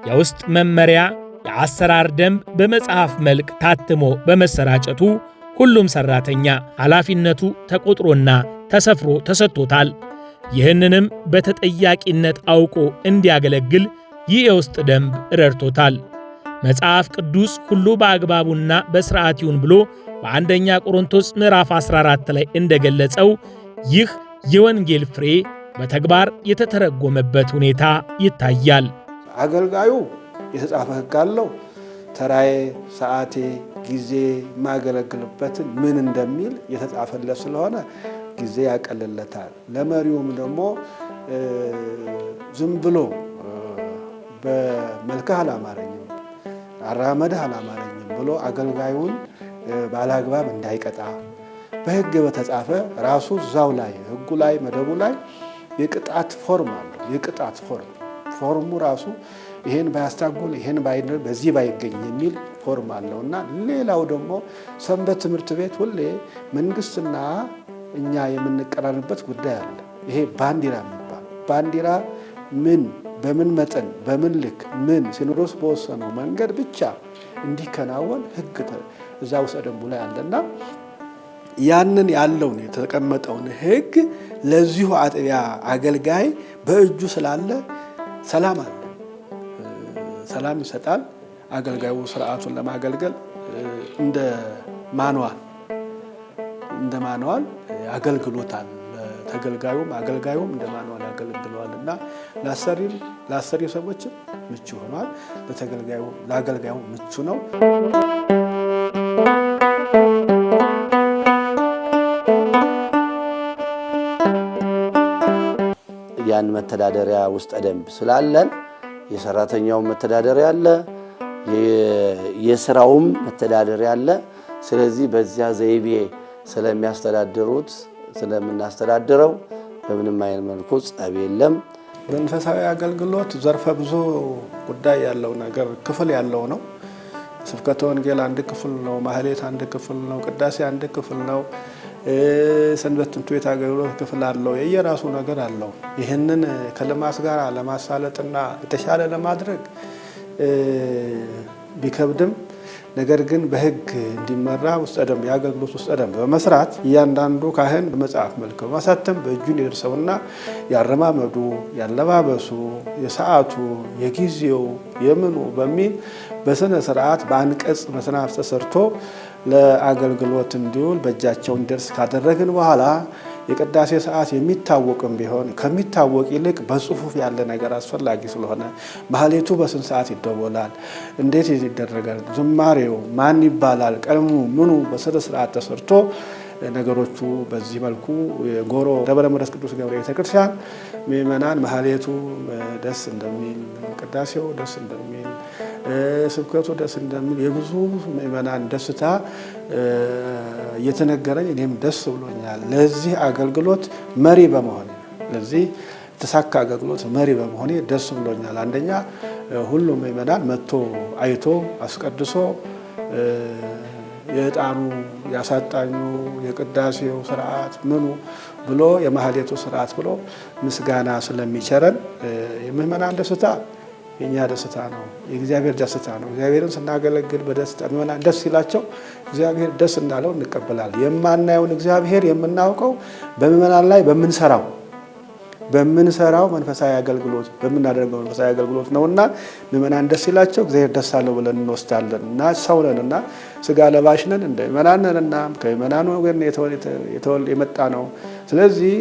የውስጥ መመሪያ የአሰራር ደንብ በመጽሐፍ መልክ ታትሞ በመሰራጨቱ ሁሉም ሠራተኛ ኃላፊነቱ ተቆጥሮና ተሰፍሮ ተሰጥቶታል። ይህንንም በተጠያቂነት አውቆ እንዲያገለግል ይህ የውስጥ ደንብ ረድቶታል። መጽሐፍ ቅዱስ ሁሉ በአግባቡና በሥርዓት ይሁን ብሎ በአንደኛ ቆሮንቶስ ምዕራፍ 14 ላይ እንደገለጸው ይህ የወንጌል ፍሬ በተግባር የተተረጎመበት ሁኔታ ይታያል። አገልጋዩ የተጻፈ ሕግ አለው። ተራዬ፣ ሰዓቴ፣ ጊዜ ማገለግልበትን ምን እንደሚል የተጻፈለት ስለሆነ ጊዜ ያቀልለታል። ለመሪውም ደግሞ ዝም ብሎ በመልክህ አላማረኝም፣ አራመድህ አላማረኝም ብሎ አገልጋዩን ባላግባብ እንዳይቀጣ በሕግ በተጻፈ ራሱ እዛው ላይ ሕጉ ላይ መደቡ ላይ የቅጣት ፎርም አለው። የቅጣት ፎርሙ ራሱ ይሄን ባያስታጉል ይሄን ባይደር በዚህ ባይገኝ የሚል ፎርም አለው እና ሌላው ደግሞ ሰንበት ትምህርት ቤት ሁሌ መንግስትና እኛ የምንቀራርበት ጉዳይ አለ። ይሄ ባንዲራ የሚባል ባንዲራ ምን በምን መጠን በምን ልክ ምን ሲኖዶስ በወሰነው መንገድ ብቻ እንዲከናወን ሕግ እዛ ውስጥ ደንቡ ላይ አለና ያንን ያለውን የተቀመጠውን ሕግ ለዚሁ አጥቢያ አገልጋይ በእጁ ስላለ ሰላም አለ፣ ሰላም ይሰጣል። አገልጋዩ ስርዓቱን ለማገልገል እንደ ማንዋል አገልግሎታል። ተገልጋዩም አገልጋዩም እንደ ማንዋል ያገለግለዋል እና ለአሰሪ ሰዎችም ምቹ ሆኗል፣ ለአገልጋዩ ምቹ ነው። ያን መተዳደሪያ ውስጥ ደንብ ስላለን የሰራተኛው መተዳደሪያ አለ፣ የስራውም መተዳደሪያ አለ። ስለዚህ በዚያ ዘይቤ ስለምናስተዳድረው በምንም አይነት መልኩ ጸብ የለም። መንፈሳዊ አገልግሎት ዘርፈ ብዙ ጉዳይ ያለው ነገር ክፍል ያለው ነው። ስብከተ ወንጌል አንድ ክፍል ነው፣ ማህሌት አንድ ክፍል ነው፣ ቅዳሴ አንድ ክፍል ነው፣ ሰንበት ትምህርት ቤት አገልግሎት ክፍል አለው። የየራሱ ነገር አለው። ይህንን ከልማት ጋር ለማሳለጥና የተሻለ ለማድረግ ቢከብድም ነገር ግን በሕግ እንዲመራ ውስጠ ደንብ የአገልግሎት ውስጠ ደንብ በመስራት እያንዳንዱ ካህን በመጽሐፍ መልክ በማሳተም በእጁ እንዲደርሰውና ያረማመዱ፣ ያለባበሱ፣ የሰዓቱ፣ የጊዜው፣ የምኑ በሚል በስነ ስርዓት በአንቀጽ መጽሐፍ ተሰርቶ ለአገልግሎት እንዲውል በእጃቸው እንዲደርስ ካደረግን በኋላ የቅዳሴ ሰዓት የሚታወቅም ቢሆን ከሚታወቅ ይልቅ በጽሁፍ ያለ ነገር አስፈላጊ ስለሆነ ማህሌቱ በስንት ሰዓት ይደወላል፣ እንዴት ይደረጋል፣ ዝማሬው ማን ይባላል፣ ቀለሙ ምኑ በስነ ስርዓት ተሰርቶ ነገሮቹ በዚህ መልኩ የጎሮ ደብረ ምሕረት ቅዱስ ገብርኤል ቤተክርስቲያን ምእመናን ማህሌቱ ደስ እንደሚል፣ ቅዳሴው ደስ እንደሚል፣ ስብከቱ ደስ እንደሚል የብዙ ምእመናን ደስታ እየተነገረኝ እኔም ደስ ብሎኛል። ለዚህ አገልግሎት መሪ በመሆኔ ለዚህ የተሳካ አገልግሎት መሪ በመሆኔ ደስ ብሎኛል። አንደኛ ሁሉም ምእመናን መጥቶ አይቶ አስቀድሶ የዕጣኑ ያሳጣኙ የቅዳሴው ስርዓት ምኑ ብሎ የማህሌቱ ስርዓት ብሎ ምስጋና ስለሚቸረን የምእመናን ደስታ የኛ ደስታ ነው፣ የእግዚአብሔር ደስታ ነው። እግዚአብሔርን ስናገለግል በደስታ ምእመናን ደስ ሲላቸው እግዚአብሔር ደስ እንዳለው እንቀበላለን። የማናየውን እግዚአብሔር የምናውቀው በምእመናን ላይ በምንሰራው መንፈሳዊ አገልግሎት በምናደርገው መንፈሳዊ አገልግሎት ነውና ምእመናን ደስ ሲላቸው እግዚአብሔር ደስ አለው ብለን እንወስዳለን እና ሰው ነንና ስጋ ለባሽ ነን እንደ ምእመናን ነንና ከምእመናን ወገን የመጣ ነው። ስለዚህ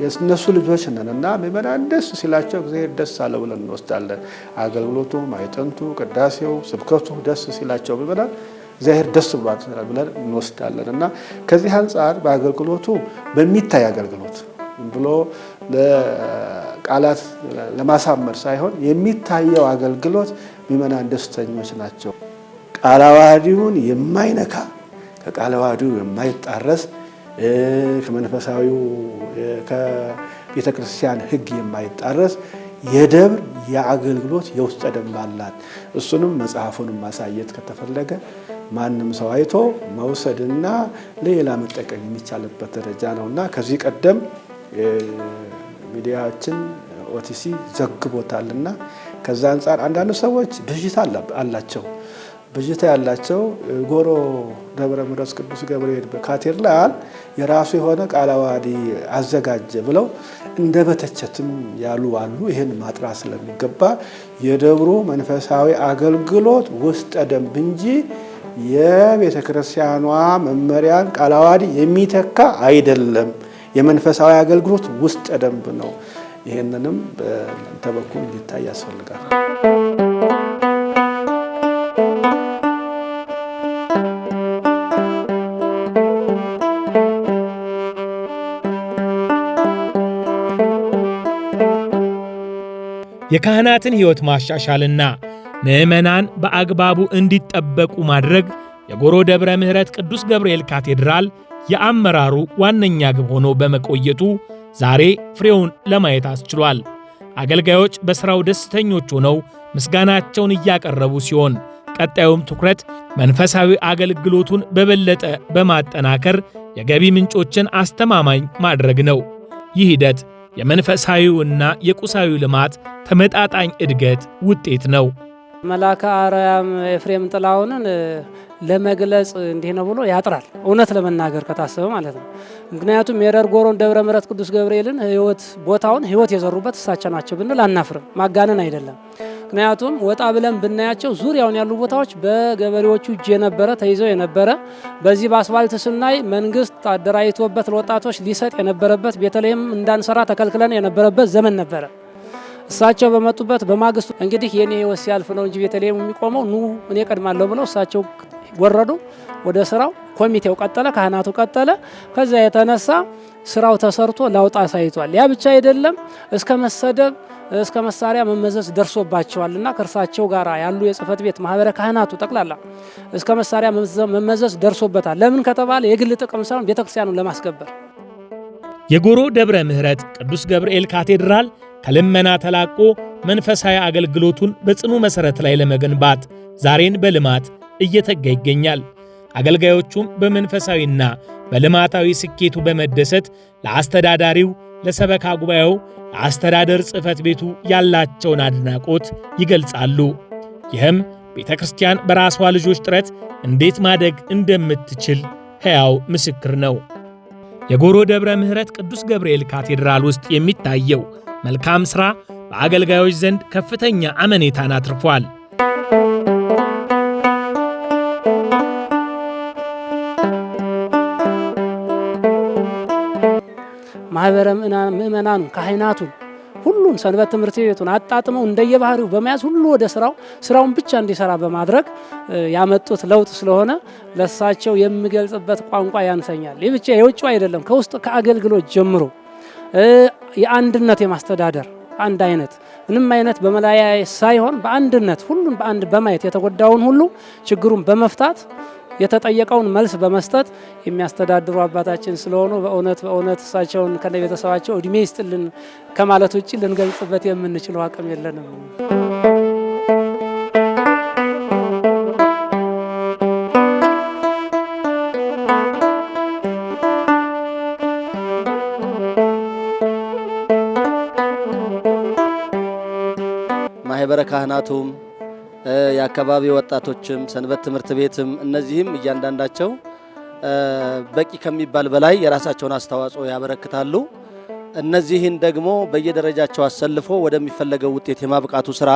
የእነሱ ልጆች ነንና ምእመናን ደስ ሲላቸው እግዚአብሔር ደስ አለው ብለን እንወስዳለን። አገልግሎቱ፣ ማዕጠንቱ፣ ቅዳሴው፣ ስብከቱ ደስ ሲላቸው ምእመናን እግዚአብሔር ደስ ብሏል ብለን እንወስዳለን እና ከዚህ አንጻር በአገልግሎቱ በሚታይ አገልግሎት ብሎ ለቃላት ለማሳመር ሳይሆን የሚታየው አገልግሎት ምእመናን ደስተኞች ናቸው። ቃለ ዓዋዲውን የማይነካ ከቃለ ዓዋዲው የማይጣረስ ከመንፈሳዊው ከቤተ ክርስቲያን ሕግ የማይጣረስ የደብር የአገልግሎት የውስጠ ደንብ አላት። እሱንም መጽሐፉንም ማሳየት ከተፈለገ ማንም ሰው አይቶ መውሰድና ለሌላ መጠቀም የሚቻልበት ደረጃ ነውና ከዚህ ቀደም ሚዲያችን ኦቲሲ ዘግቦታልና ከዛ አንፃር አንዳንድ ሰዎች ብዥታ አላቸው። ብዥታ ያላቸው ጎሮ ደብረ ምሕረት ቅዱስ ገብርኤል ካቴድራል የራሱ የሆነ ቃለ ዓዋዲ አዘጋጀ ብለው እንደ በተቸትም ያሉ አሉ። ይህን ማጥራት ስለሚገባ የደብሩ መንፈሳዊ አገልግሎት ውስጠ ደንብ እንጂ የቤተ ክርስቲያኗ መመሪያን ቃለ ዓዋዲ የሚተካ አይደለም። የመንፈሳዊ አገልግሎት ውስጠ ደንብ ነው። ይህንንም በእናንተ በኩል ሊታይ ያስፈልጋል። የካህናትን ሕይወት ማሻሻልና ምዕመናን በአግባቡ እንዲጠበቁ ማድረግ የጎሮ ደብረ ምሕረት ቅዱስ ገብርኤል ካቴድራል የአመራሩ ዋነኛ ግብ ሆኖ በመቆየቱ ዛሬ ፍሬውን ለማየት አስችሏል። አገልጋዮች በሥራው ደስተኞች ሆነው ምስጋናቸውን እያቀረቡ ሲሆን ቀጣዩም ትኩረት መንፈሳዊ አገልግሎቱን በበለጠ በማጠናከር የገቢ ምንጮችን አስተማማኝ ማድረግ ነው። ይህ ሂደት የመንፈሳዊውና የቁሳዊ ልማት ተመጣጣኝ እድገት ውጤት ነው። መልአከ አርያም ኤፍሬም ጥላሁንን ለመግለጽ እንዲህ ነው ብሎ ያጥራል፣ እውነት ለመናገር ከታሰበ ማለት ነው። ምክንያቱም የደብረ ጎሮን ደብረ ምሕረት ቅዱስ ገብርኤልን ቦታውን ሕይወት የዘሩበት እሳቸው ናቸው ብንል አናፍርም፣ ማጋነን አይደለም። ምክንያቱም ወጣ ብለን ብናያቸው ዙሪያውን ያሉ ቦታዎች በገበሬዎቹ እጅ የነበረ ተይዘው የነበረ በዚህ በአስፋልት ስናይ መንግስት አደራጅቶበት ለወጣቶች ሊሰጥ የነበረበት ቤተልሔም እንዳንሰራ ተከልክለን የነበረበት ዘመን ነበረ። እሳቸው በመጡበት በማግስቱ እንግዲህ የኔ ሕይወት ሲያልፍ ነው እንጂ ቤተልሔም የሚቆመው ኑ እኔ ቀድማለሁ ብለው እሳቸው ወረዱ ወደ ስራው። ኮሚቴው ቀጠለ፣ ካህናቱ ቀጠለ። ከዛ የተነሳ ስራው ተሰርቶ ለውጥ አሳይቷል። ያ ብቻ አይደለም፣ እስከ መሰደብ እስከ መሳሪያ መመዘዝ ደርሶባቸዋልና ከእርሳቸው ጋር ያሉ የጽህፈት ቤት ማህበረ ካህናቱ ጠቅላላ እስከ መሳሪያ መመዘዝ ደርሶበታል። ለምን ከተባለ የግል ጥቅም ሳይሆን ቤተክርስቲያኑን ለማስከበር። የጎሮ ደብረ ምሕረት ቅዱስ ገብርኤል ካቴድራል ከልመና ተላቆ መንፈሳዊ አገልግሎቱን በጽኑ መሠረት ላይ ለመገንባት ዛሬን በልማት እየተጋ ይገኛል። አገልጋዮቹም በመንፈሳዊና በልማታዊ ስኬቱ በመደሰት ለአስተዳዳሪው፣ ለሰበካ ጉባኤው፣ ለአስተዳደር ጽሕፈት ቤቱ ያላቸውን አድናቆት ይገልጻሉ። ይህም ቤተ ክርስቲያን በራሷ ልጆች ጥረት እንዴት ማደግ እንደምትችል ሕያው ምስክር ነው። የጎሮ ደብረ ምሕረት ቅዱስ ገብርኤል ካቴድራል ውስጥ የሚታየው መልካም ሥራ በአገልጋዮች ዘንድ ከፍተኛ አመኔታን አትርፏል። ማህበረ ምእመናኑ ካህናቱን ሁሉን ሰንበት ትምህርት ቤቱን አጣጥመው እንደየባህሪው በመያዝ ሁሉ ወደ ስራውን ብቻ እንዲሰራ በማድረግ ያመጡት ለውጥ ስለሆነ ለሳቸው የሚገልጽበት ቋንቋ ያንሰኛል። ይህ ብቻ የውጭው አይደለም፣ ከውስጥ ከአገልግሎት ጀምሮ የአንድነት የማስተዳደር አንድ አይነት ምንም አይነት በመለያየ ሳይሆን በአንድነት ሁሉን በአንድ በማየት የተጎዳውን ሁሉ ችግሩን በመፍታት የተጠየቀውን መልስ በመስጠት የሚያስተዳድሩ አባታችን ስለሆኑ በእውነት እሳቸውን ከነቤተሰባቸው እድሜ ይስጥልን ከማለት ውጭ ልንገልጽበት የምንችለው አቅም የለንም። ማህበረ ካህናቱም የአካባቢ ወጣቶችም ሰንበት ትምህርት ቤትም እነዚህም እያንዳንዳቸው በቂ ከሚባል በላይ የራሳቸውን አስተዋጽኦ ያበረክታሉ። እነዚህን ደግሞ በየደረጃቸው አሰልፎ ወደሚፈለገው ውጤት የማብቃቱ ስራ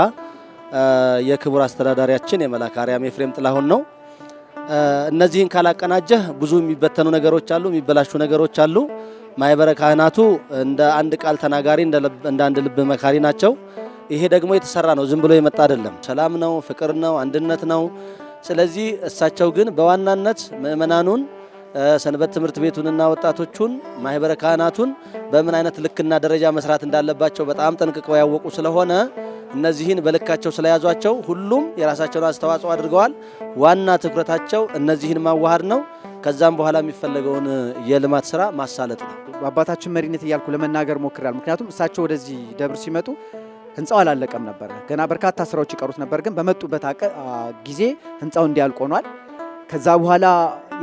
የክቡር አስተዳዳሪያችን የመልአከ አርያም ኤፍሬም ጥላሁን ነው። እነዚህን ካላቀናጀህ ብዙ የሚበተኑ ነገሮች አሉ፣ የሚበላሹ ነገሮች አሉ። ማህበረ ካህናቱ እንደ አንድ ቃል ተናጋሪ እንደ አንድ ልብ መካሪ ናቸው። ይሄ ደግሞ የተሰራ ነው፣ ዝም ብሎ የመጣ አይደለም። ሰላም ነው፣ ፍቅር ነው፣ አንድነት ነው። ስለዚህ እሳቸው ግን በዋናነት ምእመናኑን፣ ሰንበት ትምህርት ቤቱንና ወጣቶቹን፣ ማህበረ ካህናቱን በምን አይነት ልክና ደረጃ መስራት እንዳለባቸው በጣም ጠንቅቀው ያወቁ ስለሆነ እነዚህን በልካቸው ስለያዟቸው ሁሉም የራሳቸውን አስተዋጽኦ አድርገዋል። ዋና ትኩረታቸው እነዚህን ማዋሃድ ነው። ከዛም በኋላ የሚፈለገውን የልማት ስራ ማሳለጥ ነው። በአባታችን መሪነት እያልኩ ለመናገር ሞክራል። ምክንያቱም እሳቸው ወደዚህ ደብር ሲመጡ ህንፃው አላለቀም ነበር። ገና በርካታ ስራዎች ይቀሩት ነበር። ግን በመጡበት ጊዜ ህንፃው እንዲያልቅ ሆኗል። ከዛ በኋላ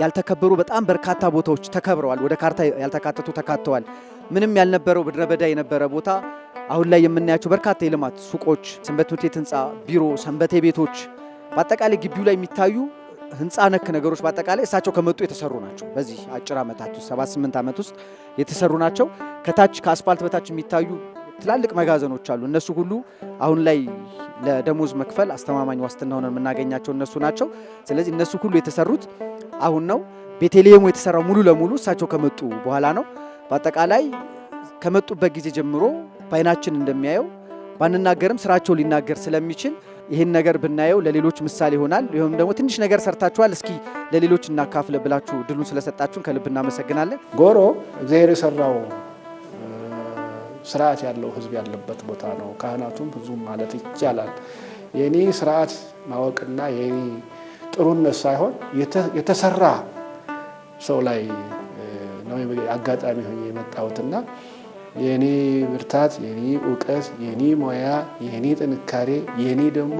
ያልተከበሩ በጣም በርካታ ቦታዎች ተከብረዋል። ወደ ካርታ ያልተካተቱ ተካተዋል። ምንም ያልነበረው ምድረ በዳ የነበረ ቦታ አሁን ላይ የምናያቸው በርካታ የልማት ሱቆች፣ ሰንበት ትምህርት ቤት ህንፃ፣ ቢሮ፣ ሰንበቴ ቤቶች በአጠቃላይ ግቢው ላይ የሚታዩ ህንፃ ነክ ነገሮች በአጠቃላይ እሳቸው ከመጡ የተሰሩ ናቸው። በዚህ አጭር ዓመታት ውስጥ 78 ዓመት ውስጥ የተሰሩ ናቸው። ከታች ከአስፋልት በታች የሚታዩ ትላልቅ መጋዘኖች አሉ። እነሱ ሁሉ አሁን ላይ ለደሞዝ መክፈል አስተማማኝ ዋስትና ሆነን የምናገኛቸው እነሱ ናቸው። ስለዚህ እነሱ ሁሉ የተሰሩት አሁን ነው። ቤተልሔሙ የተሰራው ሙሉ ለሙሉ እሳቸው ከመጡ በኋላ ነው። በአጠቃላይ ከመጡበት ጊዜ ጀምሮ በዓይናችን እንደሚያየው ባንናገርም ስራቸው ሊናገር ስለሚችል ይህን ነገር ብናየው ለሌሎች ምሳሌ ይሆናል። ይሁን ደግሞ ትንሽ ነገር ሰርታችኋል፣ እስኪ ለሌሎች እናካፍለ ብላችሁ ድሉን ስለሰጣችሁን ከልብ እናመሰግናለን። ጎሮ እግዚአብሔር የሰራው ስርዓት ያለው ህዝብ ያለበት ቦታ ነው። ካህናቱም ብዙ ማለት ይቻላል የኔ ስርዓት ማወቅና የኔ ጥሩነት ሳይሆን የተሰራ ሰው ላይ ነው አጋጣሚ ሆኜ የመጣሁትና የኔ ብርታት፣ የኔ እውቀት፣ የኔ ሙያ፣ የኔ ጥንካሬ፣ የኔ ደግሞ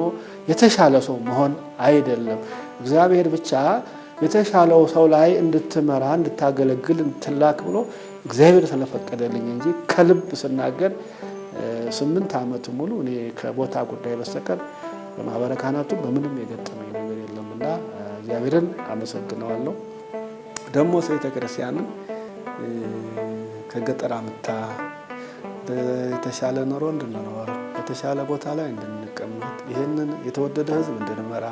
የተሻለ ሰው መሆን አይደለም። እግዚአብሔር ብቻ የተሻለው ሰው ላይ እንድትመራ እንድታገለግል እንድትላክ ብሎ እግዚአብሔር ስለፈቀደልኝ እንጂ ከልብ ስናገር 8 ዓመት ሙሉ እኔ ከቦታ ጉዳይ በስተቀር በማህበረ ካህናቱ በምንም የገጠመኝ ነገር የለምና እግዚአብሔርን አመሰግነዋለሁ። ደግሞ ቤተ ክርስቲያንን ከገጠር አምጥታ የተሻለ ኑሮ እንድንኖር በተሻለ ቦታ ላይ እንድንቀመጥ ይህንን የተወደደ ህዝብ እንድንመራ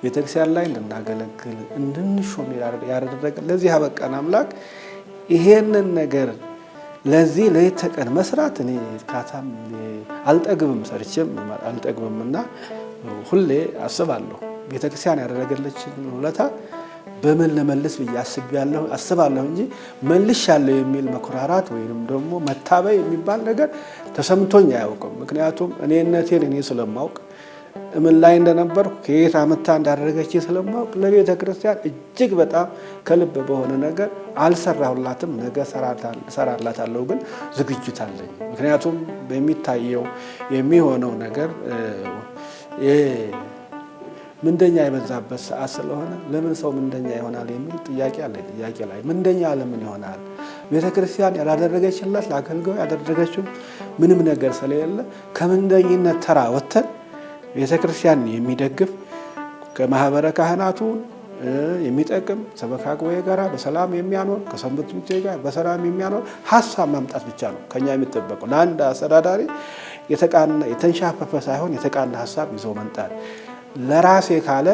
ቤተክርስቲያን ላይ እንድናገለግል እንድንሾም ያደረገ ለዚህ ያበቃን አምላክ ይሄንን ነገር ለዚህ ለየት ተቀን መስራት እኔ ካታም አልጠግብም ሰርቼም አልጠግብምና ሁሌ አስባለሁ ቤተክርስቲያን ያደረገለችን ውለታ በምን ለመልስ ብዬ አስባለሁ እንጂ መልሻለሁ የሚል መኩራራት ወይንም ደግሞ መታበይ የሚባል ነገር ተሰምቶኝ አያውቅም። ምክንያቱም እኔነቴን እኔ ስለማውቅ ምን ላይ እንደነበርኩ ከየት አመታ እንዳደረገች ስለማውቅ ለቤተ ክርስቲያን እጅግ በጣም ከልብ በሆነ ነገር አልሰራሁላትም። ነገ ሰራላታለሁ ግን ዝግጅት አለኝ። ምክንያቱም በሚታየው የሚሆነው ነገር ምንደኛ የበዛበት ሰዓት ስለሆነ ለምን ሰው ምንደኛ ይሆናል የሚል ጥያቄ አለ። ጥያቄ ላይ ምንደኛ ለምን ይሆናል? ቤተ ክርስቲያን ያላደረገችላት ለአገልጋዩ ያደረገችው ምንም ነገር ስለሌለ ከምንደኝነት ተራ ወጥተን ቤተ ክርስቲያን የሚደግፍ ከማህበረ ካህናቱ የሚጠቅም ሰበካ ጉባኤ ጋራ በሰላም የሚያኖር ከሰንበት ትምህርት ቤት ጋር በሰላም የሚያኖር ሀሳብ ማምጣት ብቻ ነው ከኛ የሚጠበቀው። ለአንድ አስተዳዳሪ የተንሻፈፈ ሳይሆን የተቃና ሀሳብ ይዞ መምጣት። ለራሴ ካለ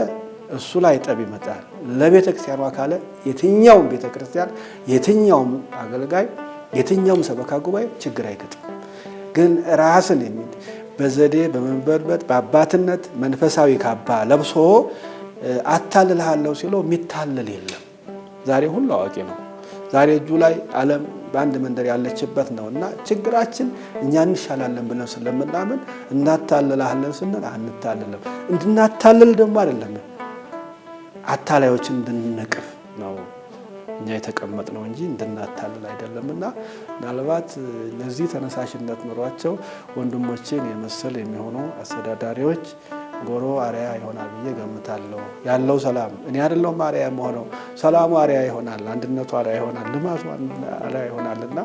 እሱ ላይ ጠብ ይመጣል። ለቤተ ክርስቲያኗ ካለ የትኛውም ቤተ ክርስቲያን የትኛውም አገልጋይ የትኛውም ሰበካ ጉባኤ ችግር አይገጥም። ግን ራስን የሚል በዘዴ በመንበርበት በአባትነት መንፈሳዊ ካባ ለብሶ አታልልሃለሁ ሲለው የሚታለል የለም። ዛሬ ሁሉ አዋቂ ነው። ዛሬ እጁ ላይ ዓለም በአንድ መንደር ያለችበት ነውና ችግራችን እኛ እንሻላለን ብለን ስለምናምን እናታልልሃለን ስንል አንታልልም። እንድናታልል ደግሞ አይደለም አታላዮችን እንድንነቅፍ ነው እኛ የተቀመጥነው እንጂ እንድናታልል አይደለምና ምናልባት ለዚህ ተነሳሽነት ኖሯቸው ወንድሞቼን የመሰል የሚሆኑ አስተዳዳሪዎች ጎሮ አርያ ይሆናል ብዬ ገምታለሁ። ያለው ሰላም እኔ አይደለሁም አርያ የምሆነው፣ ሰላሙ አርያ ይሆናል፣ አንድነቱ አርያ ይሆናል፣ ልማቱ አርያ ይሆናልና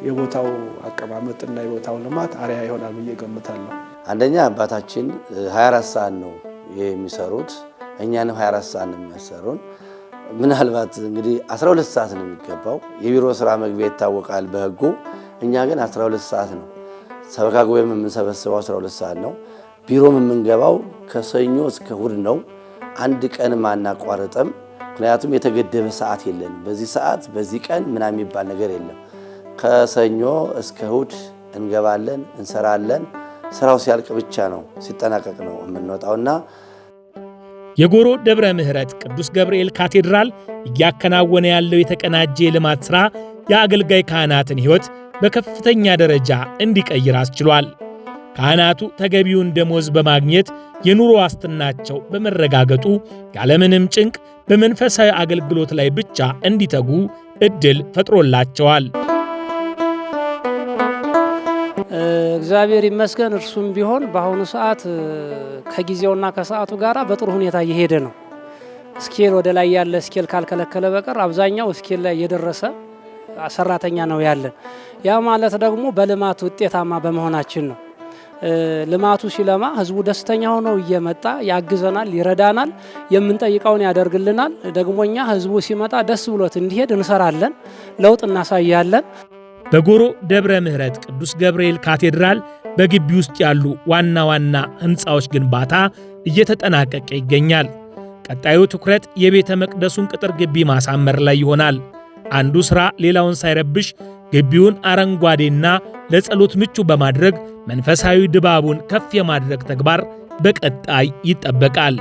የቦታው አቀማመጥና የቦታው ልማት አርያ ይሆናል ብዬ ገምታለሁ። አንደኛ አባታችን 24 ሰዓት ነው የሚሰሩት፣ እኛንም 24 ሰዓት ነው የሚያሰሩን። ምናልባት እንግዲህ 12 ሰዓት ነው የሚገባው። የቢሮ ስራ መግቢያ ይታወቃል በህጉ። እኛ ግን 12 ሰዓት ነው። ሰበካ ጉባኤም የምንሰበስበው 12 ሰዓት ነው። ቢሮም የምንገባው ከሰኞ እስከ እሁድ ነው። አንድ ቀንም አናቋርጥም። ምክንያቱም የተገደበ ሰዓት የለንም። በዚህ ሰዓት በዚህ ቀን ምናምን የሚባል ነገር የለም። ከሰኞ እስከ እሁድ እንገባለን፣ እንሰራለን። ስራው ሲያልቅ ብቻ ነው ሲጠናቀቅ ነው የምንወጣውና የጎሮ ደብረ ምሕረት ቅዱስ ገብርኤል ካቴድራል እያከናወነ ያለው የተቀናጀ የልማት ሥራ የአገልጋይ ካህናትን ሕይወት በከፍተኛ ደረጃ እንዲቀይር አስችሏል። ካህናቱ ተገቢውን ደሞዝ በማግኘት የኑሮ ዋስትናቸው በመረጋገጡ ያለምንም ጭንቅ በመንፈሳዊ አገልግሎት ላይ ብቻ እንዲተጉ ዕድል ፈጥሮላቸዋል። እግዚአብሔር ይመስገን። እርሱም ቢሆን በአሁኑ ሰዓት ከጊዜውና ከሰዓቱ ጋር በጥሩ ሁኔታ እየሄደ ነው። ስኬል ወደ ላይ ያለ ስኬል ካልከለከለ በቀር አብዛኛው ስኬል ላይ እየደረሰ ሰራተኛ ነው ያለን። ያ ማለት ደግሞ በልማት ውጤታማ በመሆናችን ነው። ልማቱ ሲለማ ህዝቡ ደስተኛ ሆኖ እየመጣ ያግዘናል፣ ይረዳናል፣ የምንጠይቀውን ያደርግልናል። ደግሞኛ ህዝቡ ሲመጣ ደስ ብሎት እንዲሄድ እንሰራለን፣ ለውጥ እናሳያለን። በጎሮ ደብረ ምሕረት ቅዱስ ገብርኤል ካቴድራል በግቢ ውስጥ ያሉ ዋና ዋና ህንፃዎች ግንባታ እየተጠናቀቀ ይገኛል። ቀጣዩ ትኩረት የቤተ መቅደሱን ቅጥር ግቢ ማሳመር ላይ ይሆናል። አንዱ ሥራ ሌላውን ሳይረብሽ ግቢውን አረንጓዴና ለጸሎት ምቹ በማድረግ መንፈሳዊ ድባቡን ከፍ የማድረግ ተግባር በቀጣይ ይጠበቃል።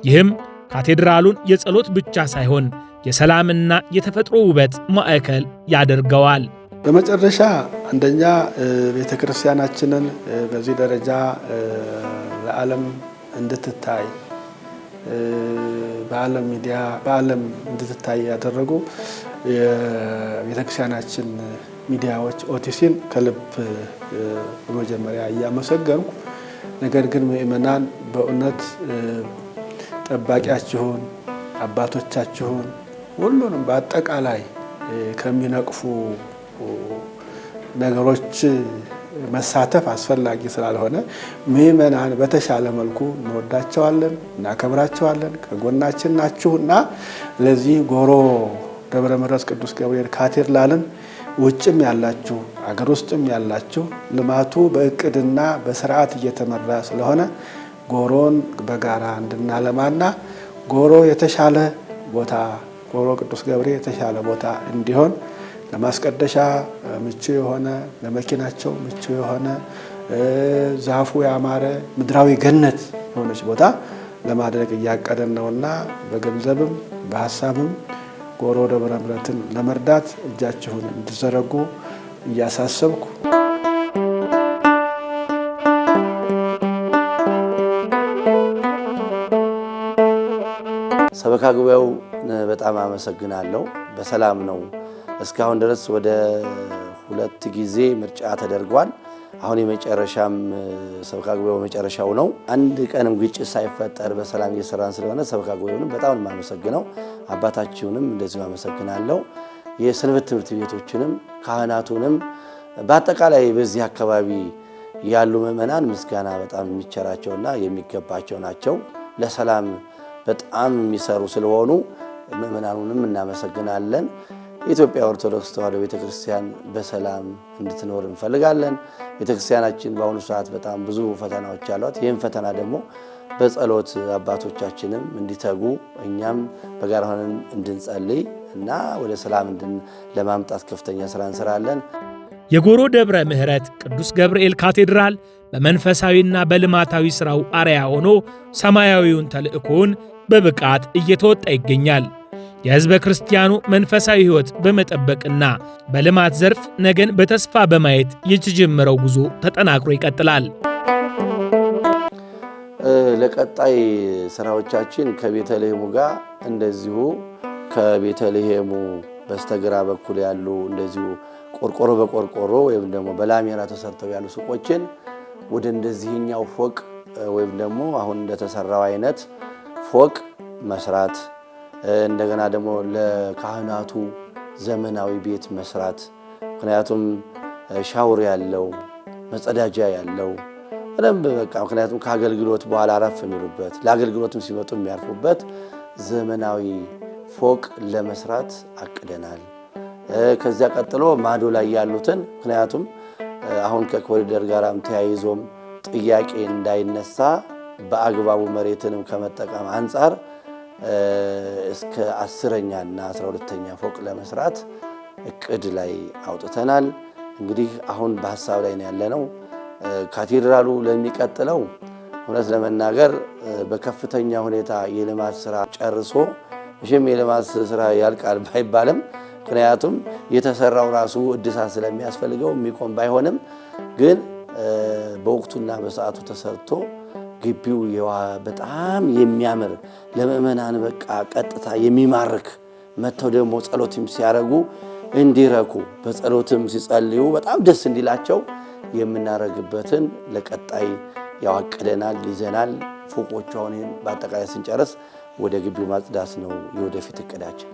ይህም ካቴድራሉን የጸሎት ብቻ ሳይሆን የሰላምና የተፈጥሮ ውበት ማዕከል ያደርገዋል። በመጨረሻ አንደኛ ቤተ ክርስቲያናችንን በዚህ ደረጃ ለዓለም እንድትታይ በዓለም ሚዲያ በዓለም እንድትታይ ያደረጉ የቤተ ክርስቲያናችን ሚዲያዎች ኦቲሲን ከልብ በመጀመሪያ እያመሰገንኩ፣ ነገር ግን ምእመናን በእውነት ጠባቂያችሁን አባቶቻችሁን ሁሉንም በአጠቃላይ ከሚነቅፉ ነገሮች መሳተፍ አስፈላጊ ስላልሆነ ምእመናን በተሻለ መልኩ እንወዳቸዋለን፣ እናከብራቸዋለን፣ ከጎናችን ናችሁና ለዚህ ጎሮ ደብረ ምሕረት ቅዱስ ገብርኤል ካቴድራልን ውጭም ያላችሁ አገር ውስጥም ያላችሁ ልማቱ በእቅድና በስርዓት እየተመራ ስለሆነ ጎሮን በጋራ እንድናለማና ጎሮ የተሻለ ቦታ ጎሮ ቅዱስ ገብርኤል የተሻለ ቦታ እንዲሆን ለማስቀደሻ ምቹ የሆነ ለመኪናቸው ምቹ የሆነ ዛፉ ያማረ ምድራዊ ገነት የሆነች ቦታ ለማድረግ እያቀደን ነውና በገንዘብም በሐሳብም ጎሮ ደብረ ምሕረትን ለመርዳት እጃችሁን እንድትዘረጉ እያሳሰብኩ ሰበካ ጉባኤው በጣም አመሰግናለሁ። በሰላም ነው። እስካሁን ድረስ ወደ 2 ጊዜ ምርጫ ተደርጓል። አሁን የመጨረሻም ሰበካ ጉባኤው መጨረሻው ነው። አንድ ቀንም ግጭት ሳይፈጠር በሰላም እየሰራን ስለሆነ ሰበካ ጉባኤውንም በጣም የማመሰግነው፣ አባታችሁንም እንደዚሁ አመሰግናለሁ። የሰንበት ትምህርት ቤቶችንም ካህናቱንም በአጠቃላይ በዚህ አካባቢ ያሉ ምእመናን ምስጋና በጣም የሚቸራቸውና የሚገባቸው ናቸው። ለሰላም በጣም የሚሰሩ ስለሆኑ ምእመናኑንም እናመሰግናለን። የኢትዮጵያ ኦርቶዶክስ ተዋሕዶ ቤተክርስቲያን በሰላም እንድትኖር እንፈልጋለን። ቤተክርስቲያናችን በአሁኑ ሰዓት በጣም ብዙ ፈተናዎች አሏት። ይህም ፈተና ደግሞ በጸሎት አባቶቻችንም እንዲተጉ እኛም በጋራ ሆነን እንድንጸልይ እና ወደ ሰላም ለማምጣት ከፍተኛ ስራ እንሰራለን። የጎሮ ደብረ ምሕረት ቅዱስ ገብርኤል ካቴድራል በመንፈሳዊና በልማታዊ ሥራው አርያ ሆኖ ሰማያዊውን ተልእኮውን በብቃት እየተወጣ ይገኛል። የሕዝበ ክርስቲያኑ መንፈሳዊ ሕይወት በመጠበቅና በልማት ዘርፍ ነገን በተስፋ በማየት የተጀመረው ጉዞ ተጠናክሮ ይቀጥላል። ለቀጣይ ስራዎቻችን ከቤተልሔሙ ጋር እንደዚሁ ከቤተልሔሙ በስተግራ በኩል ያሉ እንደዚሁ ቆርቆሮ በቆርቆሮ ወይም ደግሞ በላሜራ ተሰርተው ያሉ ሱቆችን ወደ እንደዚህኛው ፎቅ ወይም ደግሞ አሁን እንደተሰራው አይነት ፎቅ መስራት፣ እንደገና ደግሞ ለካህናቱ ዘመናዊ ቤት መስራት። ምክንያቱም ሻወር ያለው መጸዳጃ ያለው በደንብ በቃ ምክንያቱም ከአገልግሎት በኋላ አረፍ የሚሉበት ለአገልግሎትም ሲመጡ የሚያርፉበት ዘመናዊ ፎቅ ለመስራት አቅደናል። ከዚያ ቀጥሎ ማዶ ላይ ያሉትን ምክንያቱም አሁን ከኮሪደር ጋራም ተያይዞም ጥያቄ እንዳይነሳ በአግባቡ መሬትንም ከመጠቀም አንጻር እስከ 10ኛ እና 12ኛ ፎቅ ለመስራት እቅድ ላይ አውጥተናል። እንግዲህ አሁን በሐሳብ ላይ ነው ያለነው። ካቴድራሉ ለሚቀጥለው እውነት ለመናገር በከፍተኛ ሁኔታ የልማት ስራ ጨርሶ እሺም የልማት ስራ ያልቃል ባይባልም ምክንያቱም የተሰራው ራሱ እድሳት ስለሚያስፈልገው የሚቆም ባይሆንም ግን በወቅቱና በሰዓቱ ተሰርቶ ግቢው በጣም የሚያምር ለምእመናን በቃ ቀጥታ የሚማርክ መተው ደግሞ ጸሎትም ሲያረጉ እንዲረኩ በጸሎትም ሲጸልዩ በጣም ደስ እንዲላቸው የምናረግበትን ለቀጣይ ያዋቀደናል ይዘናል። ፎቆቹ አሁን በአጠቃላይ ስንጨርስ ወደ ግቢው ማጽዳት ነው የወደፊት እቅዳችን።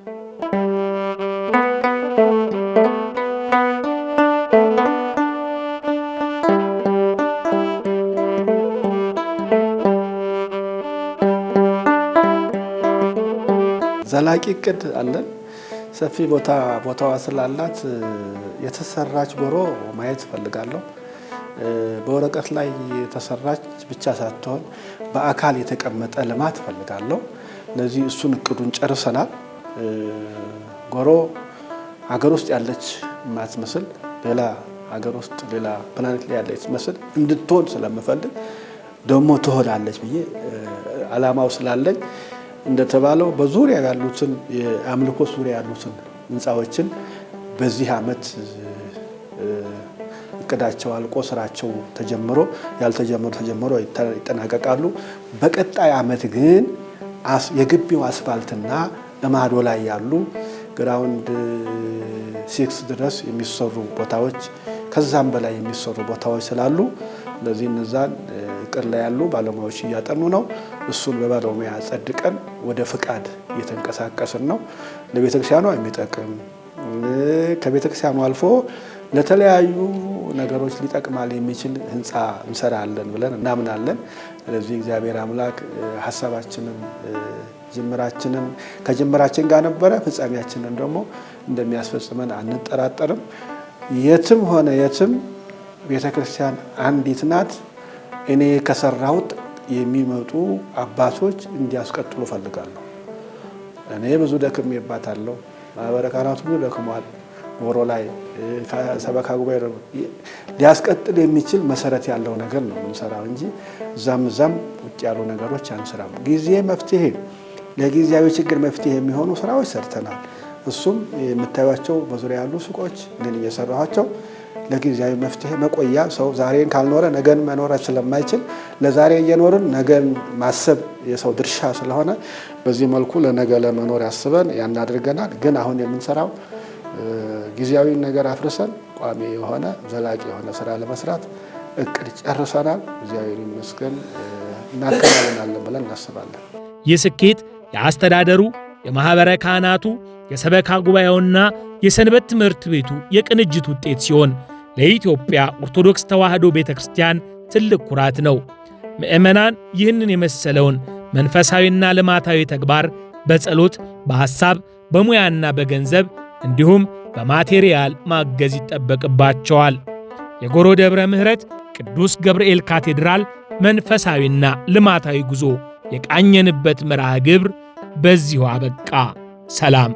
ዘላቂ እቅድ አለን። ሰፊ ቦታዋ ስላላት የተሰራች ጎሮ ማየት እፈልጋለሁ። በወረቀት ላይ የተሰራች ብቻ ሳትሆን በአካል የተቀመጠ ልማት እፈልጋለሁ። ለዚህ እሱን እቅዱን ጨርሰናል። ጎሮ አገር ውስጥ ያለች ማትመስል ሌላ አገር ውስጥ ሌላ ፕላኔት ላይ ያለች መስል እንድትሆን ስለምፈልግ ደግሞ ትሆናለች ብዬ አላማው ስላለኝ እንደተባለው በዙሪያ ያሉትን የአምልኮ ዙሪያ ያሉትን ህንፃዎችን በዚህ ዓመት እቅዳቸው አልቆ ስራቸው ተጀምሮ ያልተጀመሩ ተጀምሮ ይጠናቀቃሉ። በቀጣይ ዓመት ግን የግቢው አስፋልትና እማዶ ላይ ያሉ ግራውንድ 6 ድረስ የሚሰሩ ቦታዎች ከዛም በላይ የሚሰሩ ቦታዎች ስላሉ ለዚህ እነዛን እቅድ ላይ ያሉ ባለሙያዎች እያጠኑ ነው። እሱን በባለሙያ ጸድቀን ወደ ፍቃድ እየተንቀሳቀስን ነው። ለቤተክርስቲያኗ የሚጠቅም ከቤተክርስቲያኗ አልፎ ለተለያዩ ነገሮች ሊጠቅማል የሚችል ህንፃ እንሰራለን ብለን እናምናለን። ስለዚህ እግዚአብሔር አምላክ ሐሳባችንን ጅምራችንን ከጅምራችን ጋር ነበረ፣ ፍጻሜያችንን ደግሞ እንደሚያስፈጽመን አንጠራጠርም። የትም ሆነ የትም ቤተክርስቲያን አንዲት ናት። እኔ ከሰራሁት የሚመጡ አባቶች እንዲያስቀጥሉ ፈልጋለሁ። እኔ ብዙ ደክሜባታለሁ። ማህበረ ካህናቱ ብዙ ደክሟል። ጎሮ ላይ ሰበካ ጉባኤ ሊያስቀጥል የሚችል መሰረት ያለው ነገር ነው የምንሰራው እንጂ እዛም ውጭ ያሉ ነገሮች አንሰራም። ጊዜ መፍትሄ ለጊዜያዊ ችግር መፍትሄ የሚሆኑ ስራዎች ሰርተናል። እሱም የምታዩቸው በዙሪያ ያሉ ሱቆች እኔን እየሰራኋቸው ለጊዜያዊ መፍትሄ መቆያ ሰው ዛሬን ካልኖረ ነገን መኖር ስለማይችል ለዛሬ እየኖርን ነገን ማሰብ የሰው ድርሻ ስለሆነ በዚህ መልኩ ለነገ ለመኖር ያስበን ያን አድርገናል። ግን አሁን የምንሰራው ጊዜያዊ ነገር አፍርሰን ቋሚ የሆነ ዘላቂ የሆነ ስራ ለመስራት እቅድ ጨርሰናል። እግዚአብሔር ይመስገን እናከናውናለን ብለን እናስባለን። ይህ ስኬት የአስተዳደሩ፣ የማኅበረ ካህናቱ፣ የሰበካ ጉባኤውና የሰንበት ትምህርት ቤቱ የቅንጅት ውጤት ሲሆን ለኢትዮጵያ ኦርቶዶክስ ተዋሕዶ ቤተክርስቲያን ትልቅ ኩራት ነው። ምዕመናን ይህንን የመሰለውን መንፈሳዊና ልማታዊ ተግባር በጸሎት፣ በሐሳብ፣ በሙያና በገንዘብ እንዲሁም በማቴሪያል ማገዝ ይጠበቅባቸዋል። የጎሮ ደብረ ምሕረት ቅዱስ ገብርኤል ካቴድራል መንፈሳዊና ልማታዊ ጉዞ የቃኘንበት መርሃ ግብር በዚሁ አበቃ። ሰላም።